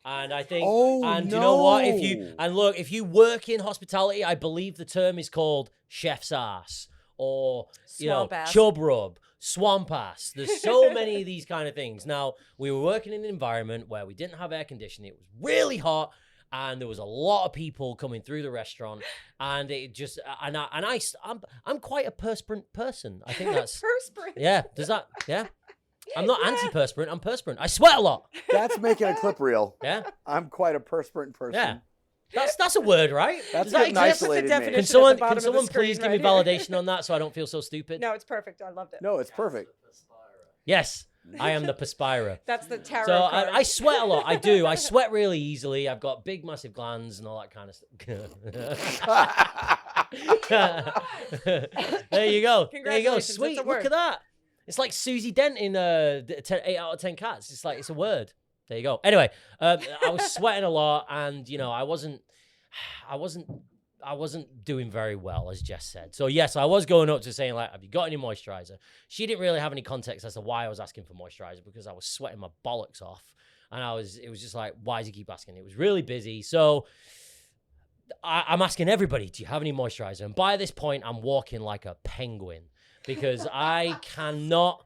And I think, and you know what? If you work in hospitality, I believe the term is called chef's ass or Swamp ass. chub rub, swamp ass. There's so many of these kind of things. Now we were working in an environment where we didn't have air conditioning. It was really hot, and there was a lot of people coming through the restaurant, and it just I'm quite a perspirant person. I think that's Perspirant. yeah. Does that yeah? I'm not anti-perspirant. I'm perspirant. I sweat a lot. That's making a clip reel. Yeah. I'm quite a perspirant person. Yeah. That's a word, right? That's Does that getting exist? isolated, man. definition. Can at the bottom someone of the screen please give me right here. validation on that so I don't feel so stupid? No, it's perfect. I loved it. No, it's perfect. Yes, I am the perspirer. That's the tarot So card. I sweat a lot. I do. I sweat really easily. I've got big, massive glands and all that kind of stuff. There you go. There you go. Congratulations, Sweet. it's a Look word. at that. It's like Susie Dent in 8 out of 10 Cats. It's like, it's a word. There you go. Anyway, I was sweating a lot, and you know, I wasn't doing very well, as Jess said. So yes, I was going up to saying, like, have you got any moisturizer? She didn't really have any context as to why I was asking for moisturizer, because I was sweating my bollocks off. And it was just like, why does he keep asking? It was really busy. So I'm asking everybody, do you have any moisturizer? And by this point, I'm walking like a penguin, because I cannot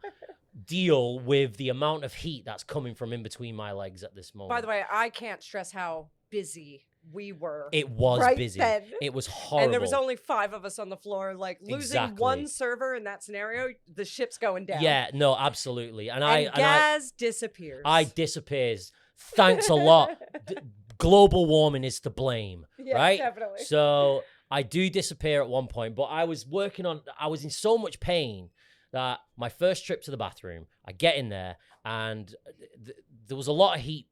deal with the amount of heat that's coming from in between my legs at this moment. By the way, I can't stress how busy we were. It was right busy. then. It was horrible. And there was only 5 of us on the floor. Like, losing Exactly. one server in that scenario, the ship's going down. Yeah, no, absolutely. And Gaz disappears. I disappears. Thanks a lot. Global warming is to blame, Yeah, right? definitely. So I do disappear at one point, but I was in so much pain that my first trip to the bathroom, I get in there, and there was a lot of heat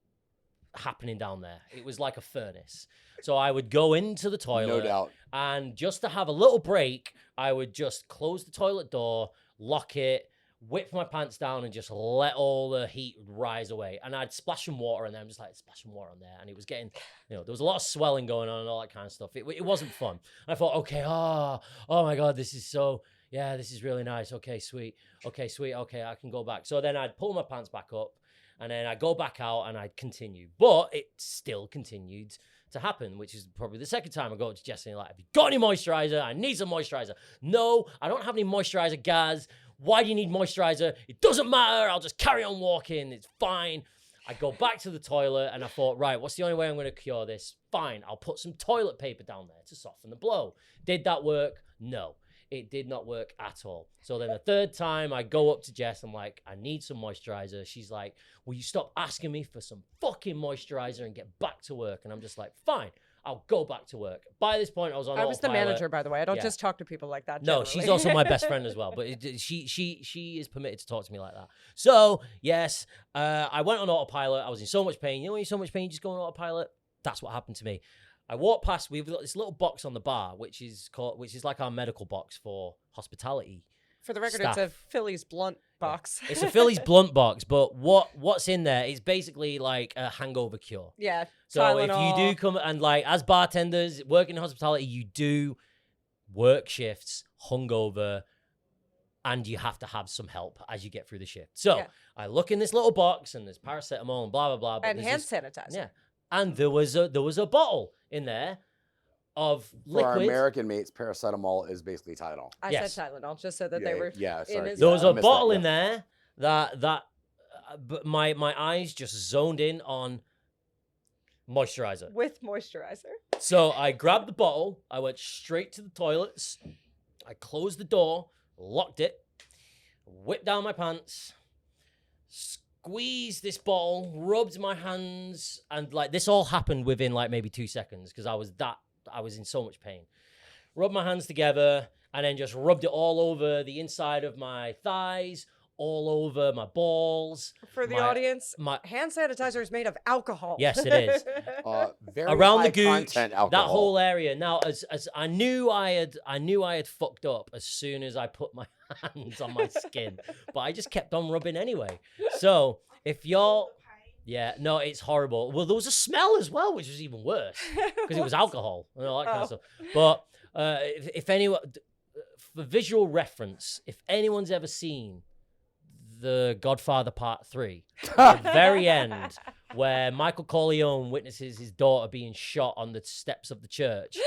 happening down there. It was like a furnace. So I would go into the toilet, No doubt. and just to have a little break, I would just close the toilet door, lock it, whip my pants down, and just let all the heat rise away. And I'd splash some water, and then I'm just like, splash some water on there. And it was getting, there was a lot of swelling going on and all that kind of stuff. It wasn't fun. And I thought, okay, oh my God, this is so, yeah, this is really nice. Okay, sweet. Okay, sweet. Okay, I can go back. So then I'd pull my pants back up and then I'd go back out and I'd continue. But it still continued to happen, which is probably the second time I go to Jessi and like, have you got any moisturizer? I need some moisturizer. No, I don't have any moisturizer, Gaz. Why do you need moisturizer? It doesn't matter. I'll just carry on walking. It's fine. I go back to the toilet and I thought, right, what's the only way I'm going to cure this? Fine, I'll put some toilet paper down there to soften the blow. Did that work? No, it did not work at all. So then the third time I go up to Jess, I'm like, I need some moisturizer. She's like, will you stop asking me for some fucking moisturizer and get back to work? And I'm just like, fine, I'll go back to work. By this point, I was on I was the autopilot. manager, by the way. I don't Yeah. just talk to people like that. No, generally. she's also my best friend as well. But she is permitted to talk to me like that. So yes, I went on autopilot. I was in so much pain. You know, when you're in so much pain, you just go on autopilot. That's what happened to me. I walked past. We've got this little box on the bar, which is like our medical box for hospitality. For the record, Staff. it's a Philly's blunt box. It's a Philly's blunt box, but what's in there is basically like a hangover cure. Yeah. So if Tylenol. you do come and like as bartenders working in hospitality, you do work shifts hungover, and you have to have some help as you get through the shift. So Yeah. I look in this little box, and there's paracetamol and blah blah blah. But And there's hand this- sanitizer. yeah, and there was a bottle in there of For our liquid. American mates, paracetamol is basically Tylenol. I Yes. said Tylenol just so that they were. yeah, sorry. his- There was I a missed bottle that, in there that but my eyes just zoned in on moisturizer. With moisturizer. So I grabbed the bottle, I went straight to the toilets, I closed the door, locked it, whipped down my pants, squeezed this bottle, rubbed my hands, and like this all happened within like maybe 2 seconds because I was in so much pain. Rubbed my hands together and then just rubbed it all over the inside of my thighs, all over my balls. For the my- audience, my hand sanitizer is made of alcohol. Yes, it is. Very Around high the gooch, content that alcohol. whole area. Now, as I knew I had fucked up as soon as I put my hands on my skin, but I just kept on rubbing anyway. So if y'all, yeah, no, it's horrible. Well, there was a smell as well, which was even worse because it was alcohol and all that kind of stuff. But if anyone, for visual reference, if anyone's ever seen The Godfather Part 3, at the very end, where Michael Corleone witnesses his daughter being shot on the steps of the church,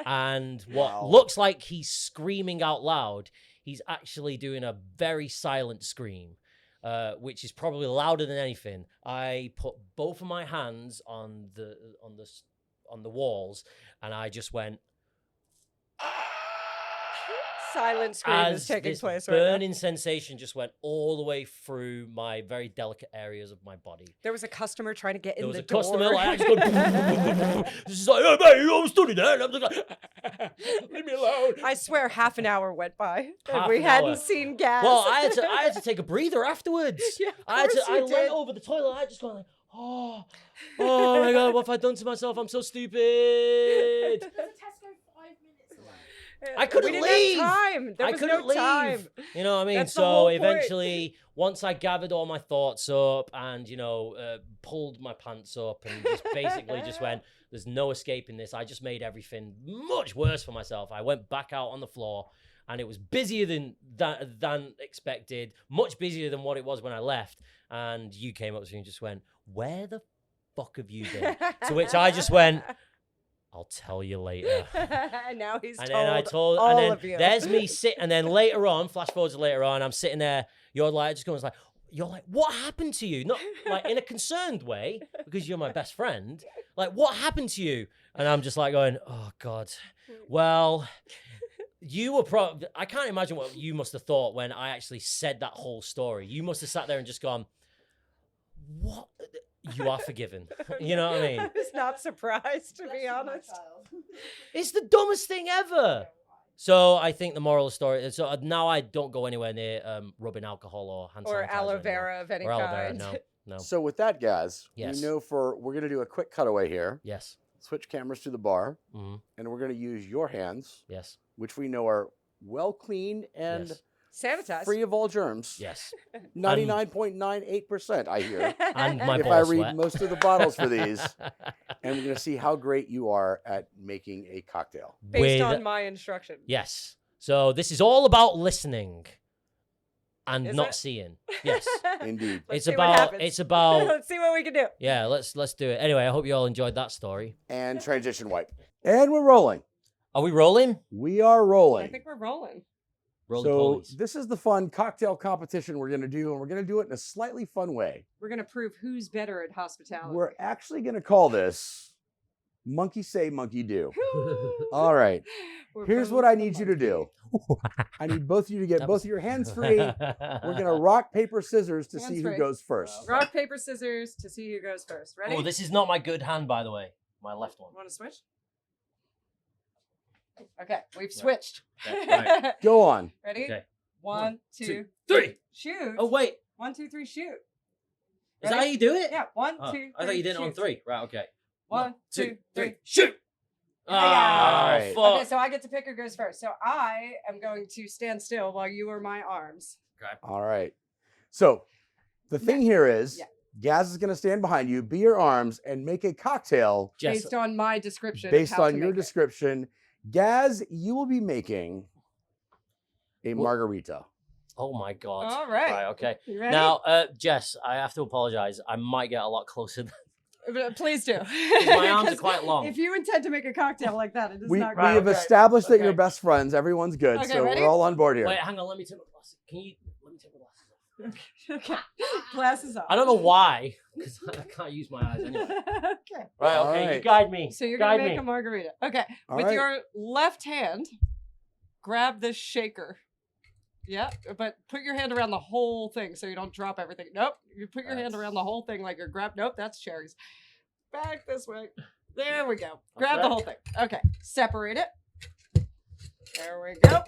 and what Wow. looks like he's screaming out loud, he's actually doing a very silent scream, which is probably louder than anything. I put both of my hands on the walls, and I just went. Silent scream As is taking this place right now. burning sensation just went all the way through my very delicate areas of my body. There was a customer trying to get There in was the a door. customer like I just go. This is like, hey mate, you almost stood there. And I'm just like, leave me alone. I swear, half an hour went by and Half we an hadn't hour. seen Gaz. Well, I had to take a breather afterwards. Yeah, of I course you went did. over the toilet. I just gone like, oh my god, what have I done to myself? I'm so stupid. There's a Tesco 5 minutes away. I couldn't we didn't leave. Have time. There I was couldn't no leave. time. You know what I mean? That's the So whole point. eventually, once I gathered all my thoughts up and, pulled my pants up and just basically just went, there's no escaping this. I just made everything much worse for myself. I went back out on the floor and it was busier than expected, much busier than what it was when I left. And you came up to me and just went, where the fuck have you been? To which I just went, I'll tell you later. And now he's And told then I told, all and then of you. there's me sit, and then later on, flash forward to later on, I'm sitting there. You're like, just going like, you're like, what happened to you? Not like in a concerned way because you're my best friend. Like, what happened to you? And I'm just like going, oh God. Well, you were probably. I can't imagine what you must have thought when I actually said that whole story. You must have sat there and just gone, what? You are forgiven. You know what I mean? I was not surprised, to be honest. It's the dumbest thing ever. So I think the moral of the story is now I don't go anywhere near rubbing alcohol or hand Or sanitizer aloe anymore. vera of any Or aloe kind. vera, no. So with that, Gaz, Yes. we're going to do a quick cutaway here. Yes. Switch cameras to the bar, Mhm. and we're going to use your hands, Yes. which we know are well clean and Yes. Sanitize. free of all germs. Yes. 99.98%, I hear. And my if ball I read sweat. most of the bottles for these, and we're going to see how great you are at making a cocktail. Based With- on my instruction. Yes. So this is all about listening and Is not it? seeing. Yes. Indeed. Let's It's see what about happens. it's about Let's see what we can do. yeah, let's do it. Anyway, I hope you all enjoyed that story. And transition wipe. And we're rolling. Are we rolling? We are rolling. I think we're rolling. Roll So polies. this is the fun cocktail competition we're going to do, and we're going to do it in a slightly fun way. We're gonna prove who's better at hospitality. We're actually going to call this Monkey Say, Monkey Do. All right. We're Here's both what I the need you to do. monkey. I need both of you to get That both was- of your hands free. We're going to rock, paper, scissors to see Hands who free. goes first. Rock, paper, scissors to see who goes first. Ready? Oh, this is not my good hand, by the way. My left one. Want to switch? Okay, we've switched. Yeah, right. Go on. Ready? Okay. One, two, two, three. Shoot. Oh wait, 1, 2, 3, shoot. is that Ready? how you do it? Yeah. 1, Oh, 2, I thought you did it on shoot. 3. Right. Okay. 1, 2, 3. Shoot. Yeah. Ah, Alright. fuck. Okay, so I get to pick who goes first. So I am going to stand still while you are my arms. All right. So the thing here is Yeah. Gaz is going to stand behind you, be your arms, and make a cocktail Jess, Based on my description. of based how on to your make it. description. Gaz, you will be making a Well- margarita. oh my god. All right. Right. Okay. You ready? Now, Jess, I have to apologize. I might get a lot closer. Please do. My arms are 'Cause quite long. If you intend to make a cocktail like that, it is We not Right, have good. okay. established that you're Okay. best friends. Everyone's good. Okay, so ready? we're all on board here. Wait, hang on. Let me take my glasses. Can you let me take my glasses off? Okay. Glasses off. I don't know why, because I can't use my eyes anyway. Okay. Right. All Okay. right. You guide me. So you're guide gonna make me. a margarita. Okay. All With right. your left hand, grab the shaker. Yeah, but put your hand around the whole thing so you don't drop everything. Nope. You put your hand That's- around the whole thing like you're Nope, that's cherries. Back this way. There we go. Grab the Okay. whole thing. Okay. Separate it. There we go.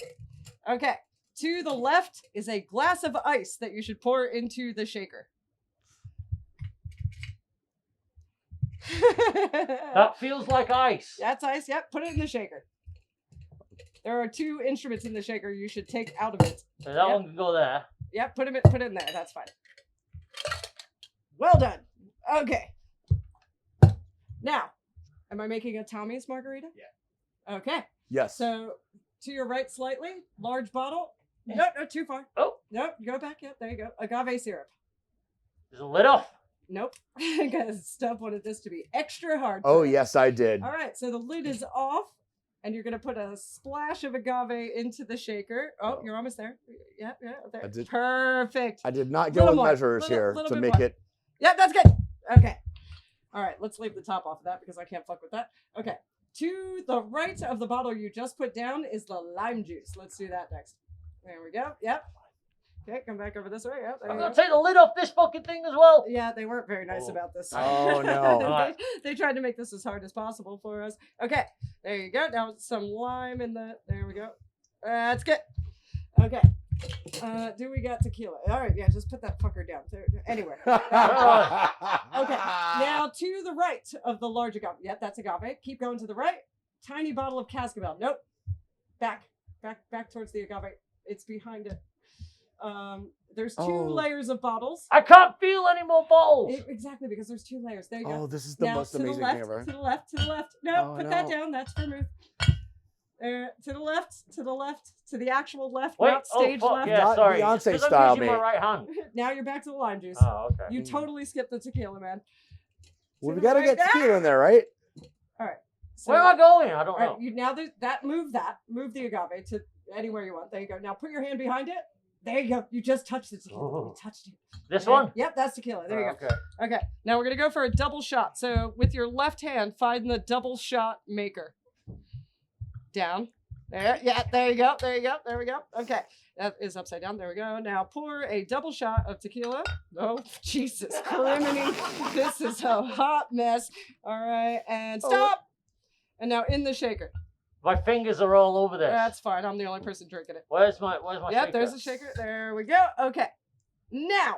Okay. To the left is a glass of ice that you should pour into the shaker. That feels like ice. That's ice. Yep. Put it in the shaker. There are 2 instruments in the shaker you should take out of it. So that Yep. one can go there. Yep. Put it in there. That's fine. Well done. Okay. Now, am I making a Tommy's margarita? Yeah. Okay. Yes. So to your right slightly, large bottle. Nope, not too far. Oh, Nope, go back. Yep, there you go. Agave syrup. there's a lid off. Nope. Because Stubb wanted this to be extra hard. Oh, for us. yes, I did. All right, so the lid is off, and you're gonna put a splash of agave into the shaker. Oh, Oh. you're almost there. Yeah, there. I did- Perfect. I did not go Little with more, measures little- here little to bit make more. it. Yeah, that's good. Okay. All right, let's leave the top off of that because I can't fuck with that. Okay. To the right of the bottle you just put down is the lime juice. Let's do that next. There we go. Yep. Okay, come back over this way. Yep. There I'm you gonna go. take the lid off this fucking thing as well. Yeah, they weren't very nice Oh. about this. Oh, no. they tried to make this as hard as possible for us. Okay, there you go. Now some lime in the. There we go. That's good. Okay. Do we got tequila? All right, yeah, just put that fucker down. Anywhere. Okay. Now to the right of the large agave. Yep, that's agave. Keep going to the right. Tiny bottle of Cascabel. Nope. Back towards the agave. It's behind it. There's 2 Oh. layers of bottles. I can't feel any more bottles. Exactly, because there's 2 layers. There you go. Oh, this is the Now most to the amazing left, thing ever. to the left, to the left. No, Oh, put that no. down. That's vermouth. To the left, to the left, to the actual left, Wait, not stage fuck, left. yeah, Not sorry. Beyonce 'Cause I'm style, using my mate. right hand. Now you're back to the lime juice. Oh, okay. You totally skipped the tequila, man. Well, we the got to right get tequila in there, right? All right. So, Where am I going? I don't all know. right, you move the agave to anywhere you want. There you go. Now put your hand behind it. There you go. You just touched the tequila. Oh. You touched it. This Okay. one? Yep, that's tequila. There you Oh, go. okay. Okay, now we're gonna go for a double shot. So with your left hand, find the double shot maker. Down. There, yeah, there you go, there we go. Okay, that is upside down. There we go. Now pour a double shot of tequila. Oh, Jesus, criminy. This is a hot mess. All right, and stop. And now in the shaker. My fingers are all over this. That's fine. I'm the only person drinking it. Where's my Yep, shaker? there's a shaker. There we go. Okay. Now,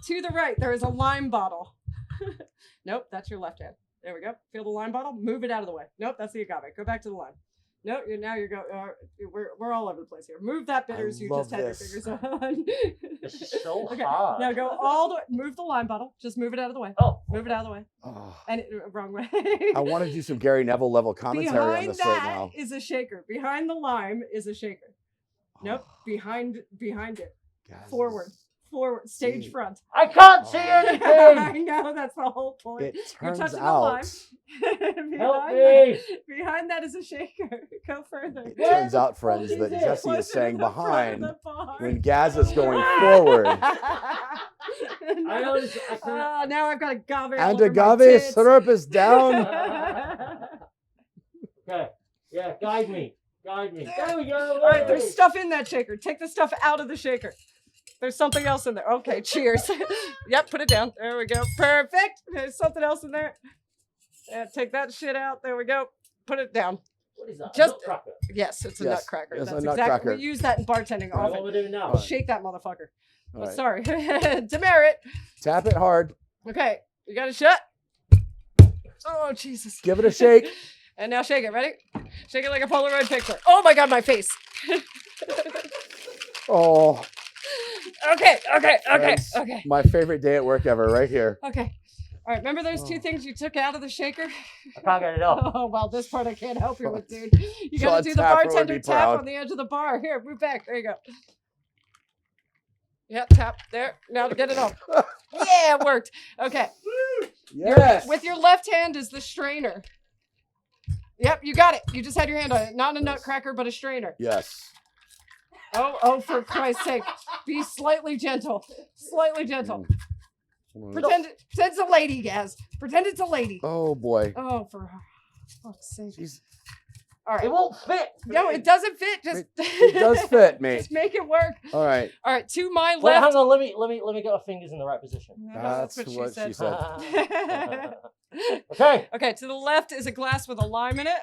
to the right, there is a lime bottle. Nope, that's your left hand. There we go. Feel the lime bottle? Move it out of the way. Nope, that's the agave. Go back to the lime. No, you're going. We're all over the place here. Move that bitters. You just love had this. your fingers on. This is so Okay, hard. now go all the way. Move the lime bottle. Just move it out of the way. Oh, Move it out of the way. Oh, And wrong way. I want to do some Gary Neville level commentary on Behind this right that now. is a shaker. Behind the lime is a shaker. Nope. Behind it. Guys, Forward. Stage See. front. I can't see I anything. know, that's the whole point. It You're turns touching the lime. out. Help me. Behind that is a shaker. Go further. It turns out, friends, that Hold it Jessi closer is to saying the front of behind the bar. when Gaz is going forward. I know this. I can't. Now I've got agave. all And over my agave tits. syrup is down. Okay. Yeah, guide me. There we go. All right, there's stuff in that shaker. Take the stuff out of the shaker. There's something else in there. Okay, cheers. Yep, put it down. There we go. Perfect. There's something else in there. Yeah, take that shit out. There we go. Put it down. What is that? Just- Nutcracker. Yes, it's a Yes, nutcracker. it's a That's nutcracker. exactly. We use that in bartending Right, what often. we're doing now? Fine. Shake that motherfucker. All Oh, right. sorry. Demerit. Tap it hard. Okay, you got it shut. Oh, Jesus. Give it a shake. And now shake it. Ready? Shake it like a Polaroid picture. Oh my God, my face. Oh, Okay. Friends. My favorite day at work ever, right here. Okay. All right. Remember those two Oh. things you took out of the shaker? I can't get it off. Oh, well, this part I can't help you with, dude. You Sean got to do the Tapper would bartender be tap proud. on the edge of the bar. Here, move back. There you go. Yeah, tap there. Now to get it off. Yeah, it worked. Okay. Yes. With your left hand is the strainer. Yep, you got it. You just had your hand on it. Not a nutcracker, but a strainer. Yes. Oh, for Christ's sake. Be slightly gentle. Slightly gentle. Pretend it's a lady, Gaz. Pretend it's a lady. Oh boy. Oh, for fuck's sake. She's, All right. It won't fit. No, it doesn't fit. Just it does fit, mate. Just make it work. All right. All right, to my Wait, left. hang on. Let me get our fingers in the right position. That's what she said. Okay. Okay, to the left is a glass with a lime in it.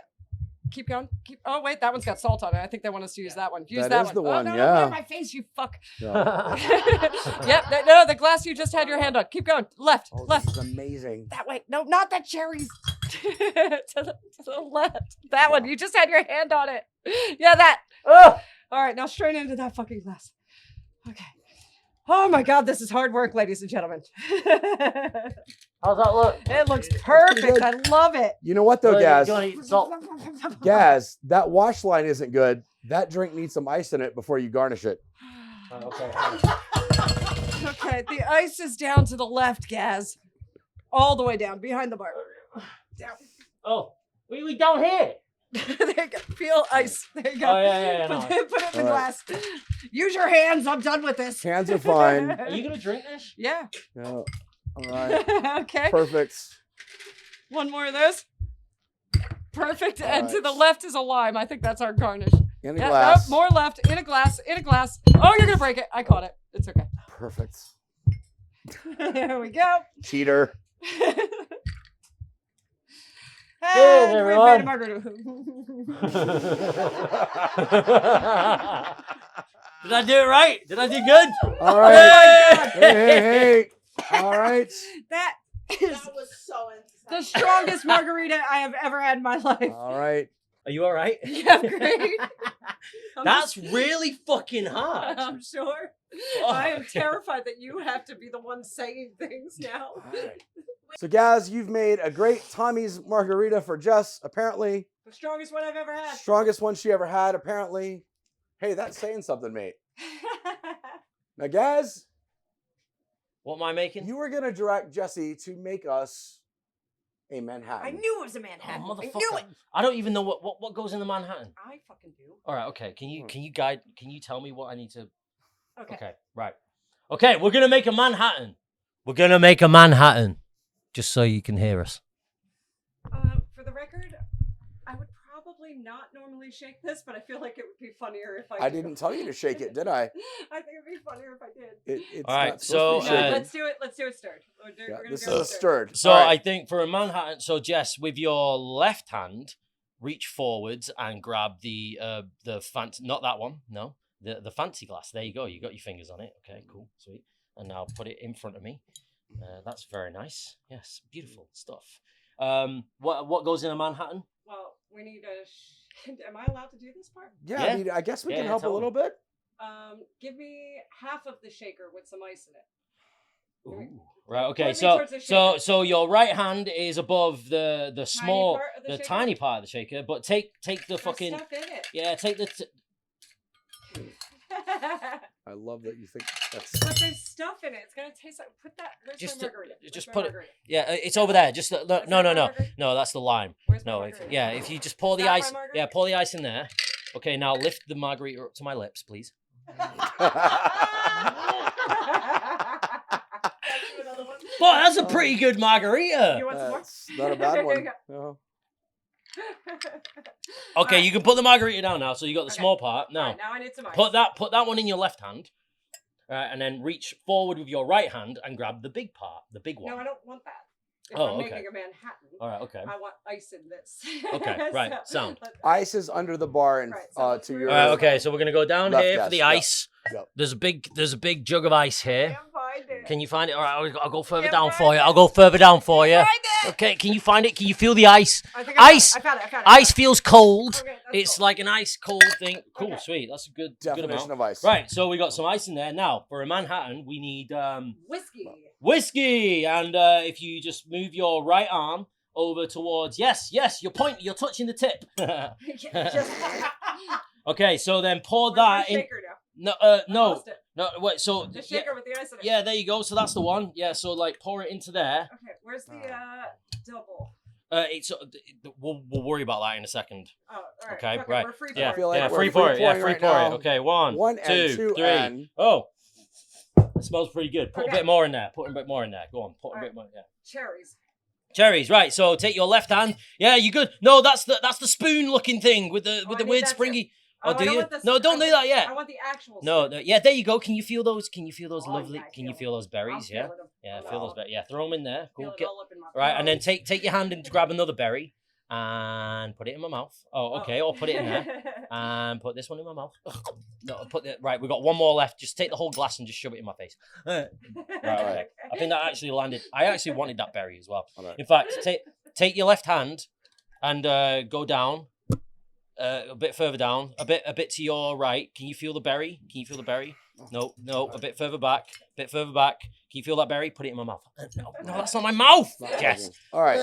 Keep going. Oh wait, that one's got salt on it. I think they want us to use that one. Use That that is one. the Oh, one, no, yeah. no, my face, you fuck. Yeah. Yep. No, the glass you just had your hand on. Keep going. Left. Oh, Left. this is amazing. That way. No, not the cherries. to the left. That one. You just had your hand on it. Yeah, that. Oh, All right, now straight into that fucking glass. Okay. Oh my God, this is hard work, ladies and gentlemen. how's that look? It looks pretty perfect. good. I love it. You know what though, Do you Gaz? wanna eat salt? Gaz, that wash line isn't good. That drink needs some ice in it before you garnish it. Okay. Okay, the ice is down to the left, Gaz. All the way down, behind the bar. Down. Oh, we down here. There you go. Feel ice. There you go. Oh yeah. No. Put it in the All right. glass. Use your hands. I'm done with this. Hands are fine. Are you gonna drink this? Yeah. Yeah. All right. Okay. Perfect. One more of those. Perfect. All And to right. the left is a lime. I think that's our garnish. In a Yeah, glass. nope, more left. In a glass. In a glass. Oh, you're gonna break it. I caught it. It's okay. Perfect. There we go. Cheater. And we've made a everyone. margarita. Did I do it right? Did I do good? All right. Hey. All right. That is That was so the intense. strongest margarita I have ever had in my life. All right. Are you all right? Yeah, great. I'm That's really fucking hard. I'm sure. I am terrified that you have to be the one saying things now. All right. So, Gaz, you've made a great Tommy's margarita for Jess, apparently. The strongest one I've ever had. Strongest one she ever had, apparently. Hey, that's saying something, mate. Now, Gaz, What am I making? you were going to direct Jessi to make us a Manhattan. I knew it was a Manhattan. Oh, I knew motherfucker. it. I don't even know what goes in the Manhattan. I fucking do. All right, okay. Can you tell me what I need to? Okay. Okay, right. Okay, we're gonna make a Manhattan. We're gonna make a Manhattan, just so you can hear us. For the record, I would probably not normally shake this, but I feel like it would be funnier if I I do. didn't tell you to shake it, did I? I think it'd be funnier if I did. It's All right, not supposed to so, be No, shaken. let's do it. Let's do it stirred. We're Yeah, gonna this go is stirred. So All right. I think for a Manhattan, so Jess, with your left hand, reach forwards and grab the fancy, not that one, no, the fancy glass. There you go. You got your fingers on it. Okay, cool, sweet. And now put it in front of me. That's very nice. Yes, beautiful stuff. What goes in a Manhattan? Well, we need a Am I allowed to do this part? Yeah, Yeah. I mean, I guess we Yeah, can help a tell little bit. Give me half of the shaker with some ice in it. Right. Okay. Point me So towards the shaker. so your right hand is above the small part of the shaker? tiny part of the shaker, but take the There's fucking stuff in it. yeah take the I love that you think that's. But there's stuff in it. It's gonna taste like. Put that. Where's Just my margarita? just Where's my put it- margarita? yeah it's over there. Just Where's no my no margarita? no that's the lime. Where's my No, margarita? if you just pour the Is that my ice margarita? yeah pour the ice in there. Okay, now lift the margarita up to my lips, please. Boy, that's a pretty good margarita. You want some more? That's not a bad Here one. you go. No. Okay, you can put the margarita down now. So you got the Okay. small part. All Now right, now I need some ice. put that one in your left hand. Right, and then reach forward with your right hand and grab the big part, the big one. No, I don't want that. If Oh, I'm okay. making a Manhattan, All right, okay. I want ice in this. Okay, right, sound. Ice is under the bar and Right, so to we're- your. All right, okay. So we're gonna go down Left here for the desk, yep, ice. yep. There's a big jug of ice here. Can't find it. Can you find it? All right, I'll go further Can't down find for you. it. I'll go further down for you. Find it. Okay, can you find it? Can you feel the ice? I think I Ice. found it. I found it. Ice feels cold. Okay, that's It's cool. like an ice cold thing. Cool, Okay. sweet. That's a good Definition amount. of ice. Right, so we got some ice in there. Now, for a Manhattan, we need Whiskey. whiskey. And if you just move your right arm over towards yes, you're touching the tip. Just Okay, so then pour Where's my that in. shaker now? I No, lost it. no, wait. So The shaker with the ice in it. yeah, there you go. So that's the one. Yeah, so like pour it into there. Okay, where's the double? We'll worry about that in a second. Oh, all right. Okay, fuck it, right. We're free Yeah, for feel like yeah, we're free pour it. Yeah, free free pouring pour right it. now. Okay, one, One two, and two three. and. Oh, it smells pretty good. Put a Okay. bit more in there. Put a bit more in there. Go on, put a All bit right. more. Yeah. cherries. Cherries, right? So take your left hand. Yeah, you good? No, that's the spoon looking thing with the I need weird that springy. Oh, Oh, I do don't you? want the No, don't do that yet. I want the actual. No, spoon. yeah, there you go. Can you feel those? Can you feel those Oh, lovely? yeah, I Can you feel feel those I'm berries? Yeah, feeling them. yeah, Oh, feel those berries. Yeah, throw them in there. Feel Cool. it Get, all up in my right, and then throat. take your hand and grab another berry and put it in my mouth. Oh, okay. Or put it in there and put this one in my mouth. No, put it right. We got one more left. Just take the whole glass and just shove it in my face. Right, okay. I think that actually landed. I actually wanted that berry as well. All right. In fact, take your left hand and go down a bit further down, a bit to your right. Can you feel the berry? Can you feel the berry? No, a bit further back. Can you feel that berry? Put it in my mouth. No, that's not my mouth. Yes. All right.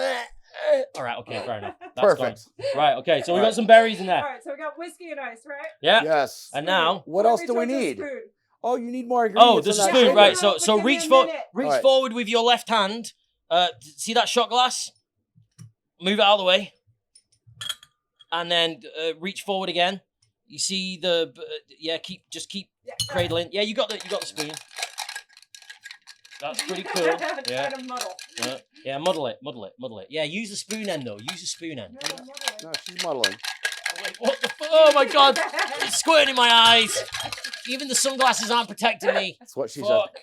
All right. Okay. Fair enough. That's Perfect. gone. Right. Okay. So we All got right. some berries in All there. right, so we got whiskey and ice, right? Yeah. Yes. And now. What Point else me do we towards the need? spoon. Oh, you need more Oh, ingredients. there's a in that spoon. shaker. Right. No, So give me reach a for minute. reach All right. forward with your left hand. See that shot glass? Move it out of the way. And then reach forward again. You see the keep Yeah, cradling. Yeah, you got the spoon. That's pretty cool. Yeah. Kind of muddle. Yeah, muddle it. Yeah, use the spoon end though. Use the spoon end. No, I'm muddling. No, she's muddling. What the oh my god! It's squirting in my eyes. Even the sunglasses aren't protecting me. That's what she said. Fuck.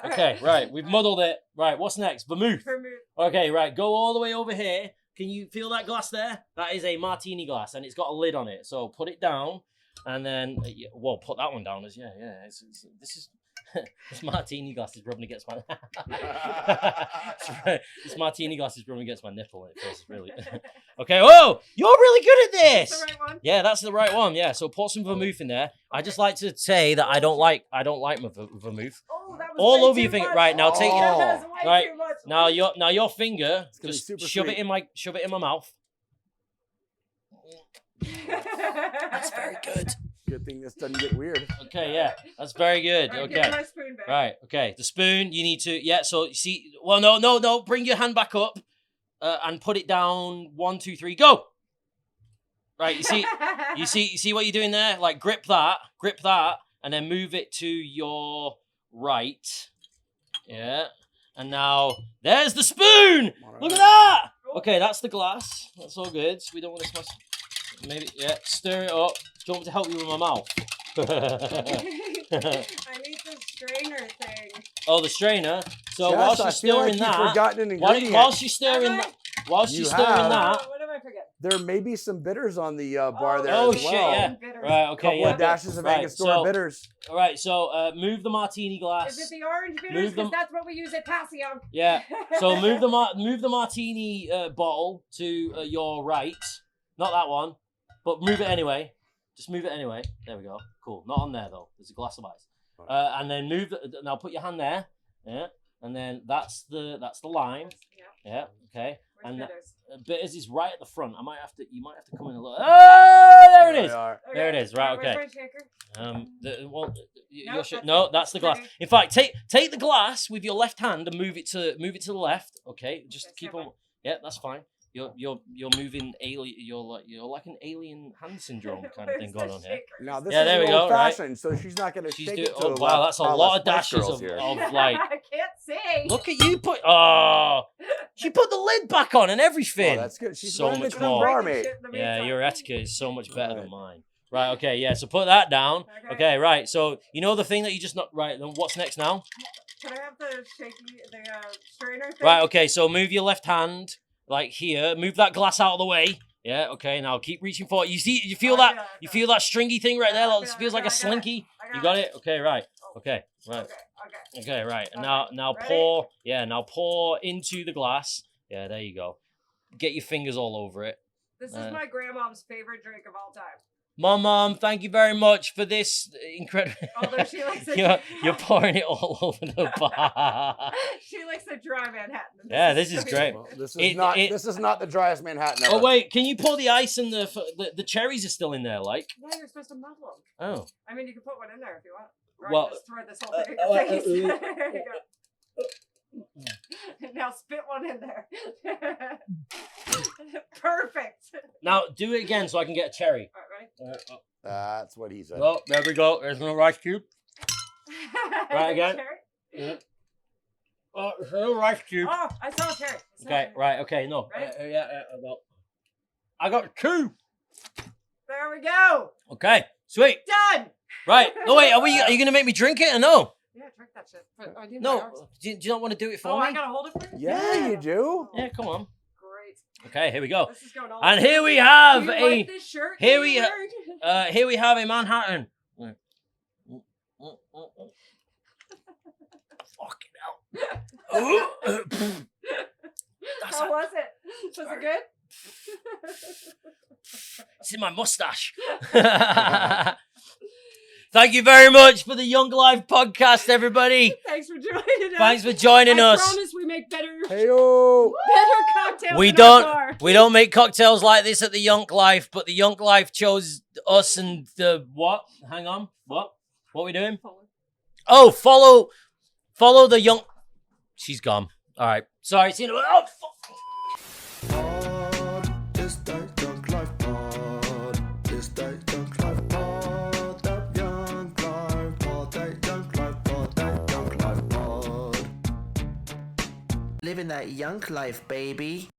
Okay, right. We've muddled it. Right, what's next? Vermouth. Vermouth. Okay, right. Go all the way over here. Can you feel that glass there? That is a martini glass, and it's got a lid on it. So put it down, and then put that one down as this is this martini glass is rubbing against my. This martini glass is rubbing against my nipple. It feels really. Okay. Oh, you're really good at That's this. the right one. Yeah, that's the right one. Yeah. So pour some vermouth in there. I just like to say that I don't like my vermouth. Oh, that was All way over too your finger. much. Right now, take it- That was way Right, too much. Now your finger, gonna be just super shove sweet. it in my mouth. That's very good. Good thing this doesn't get weird. Okay, yeah, that's very good. All right, give Okay, me my spoon back. right, okay. The spoon, you need to, yeah. So you see, well, no. Bring your hand back up, and put it down. 1, 2, 3, go. Right, you see what you're doing there? Like grip that, and then move it to your right. Yeah, and now there's the spoon. Look at that. Okay, that's the glass. That's all good. So we don't want to smash. Maybe, yeah. Stir it up. Do you want me to help you with my mouth? I need the strainer thing. Oh, the strainer. So Jess, whilst I you're feel like stirring you've that, forgotten an ingredient. whilst you're stirring Have I? that, whilst You you're stirring have. that. What did I forget? There may be some bitters on the bar there Oh, as shit, well. yeah. Bitters. Right. Okay. Couple Yeah. of dashes of Right, Angostura so- bitters. All right. So move the martini glass. Is it the orange bitters? Move them- Because that's what we use at Passyunk. Yeah. So move the martini bottle to your right. Not that one. but move it anyway. Just move it anyway. There we go. Cool. Not on there though. There's a glass of ice. And then move. Now put your hand there. Yeah. And then that's the lime. Yeah. Okay. Where's And bitters? bitters is right at the front. You might have to come in a little. Oh, there it is. There it is. Right. Where's Okay. my shaker? That's the glass. In fact, take the glass with your left hand and move it to the left. Okay. Just keep on. Yeah, that's fine. You're moving alien. You're like an alien hand syndrome kind of thing going on here. Now this there we is go, old right? fashioned, so she's not gonna She's shake doing. it to Oh the wow, left. that's a lot of Spice dashes Girls of here. like. I can't see. Look at you put. Oh, she put the lid back on and everything. Oh, that's good. She's So learning much to become more. barmaid. Yeah, your etiquette is so much better than mine. Right. Okay. Yeah. So put that down. Okay. Right. So you know the thing that you just not right. Then what's next now? Can I have the strainer thing? Right. Okay. So move your left hand like here. Move that glass out of the way. Yeah. Okay. Now keep reaching for it. You see? You feel that? You feel that stringy thing right there? It feels like a slinky. You got it? Okay. Right. Okay. Right. Okay. Right. And now pour. Yeah. Now pour into the glass. Yeah. There you go. Get your fingers all over it. This is my grandmom's favorite drink of all time. Mom, thank you very much for this incredible. Although she likes it. You're pouring it all over the bar. She likes the dry Manhattan. Yeah, this is great. Well, this is not the driest Manhattan ever. Oh wait, can you pour the ice and the cherries are still in there? Like, Yeah, you're supposed to muddle them. oh, I mean, you can put one in there if you want. Or Well, just throw this whole thing in your face. There you go. Now spit one in there. Perfect. now do it again so I can get a cherry. All right, That's what he said. Oh, there we go. There's no rice cube. ready? Right again. Cherry? Yeah. Oh, there's no rice cube. Oh, I saw a cherry. Okay, right. Okay, no. Ready? I got two. There we go. Okay, sweet. Done. Right. No wait, are you gonna make me drink it or no? Yeah, drink that shit. But I need my No. arms. Do you not want to do it for Oh, me? I gotta hold it for you? Yeah, you do. Yeah, come on. Great. Okay, here we go. This is going all And here we have you a like this shirt here that we you ha- wearing? here we have a Manhattan. Fucking hell. How was it? Was it good? It's in my mustache. Thank you very much for the Yunk Life Podcast, everybody. Thanks for joining us. Thanks for joining I us. promise we make better Heyo. cocktails. We in our don't bar. we don't make cocktails like this at the Yunk Life, but the Yunk Life chose us and the what? Hang on. What? What are we doing? Oh, follow the Yunk. She's gone. All right. Sorry. See you in a minute. Oh, fuck. Pod, it's that Yunk Life pod. It's that Yunk Life pod. That Yunk Life pod. That Yunk Life pod. That Yunk Life pod. Living that Yunk Life, baby.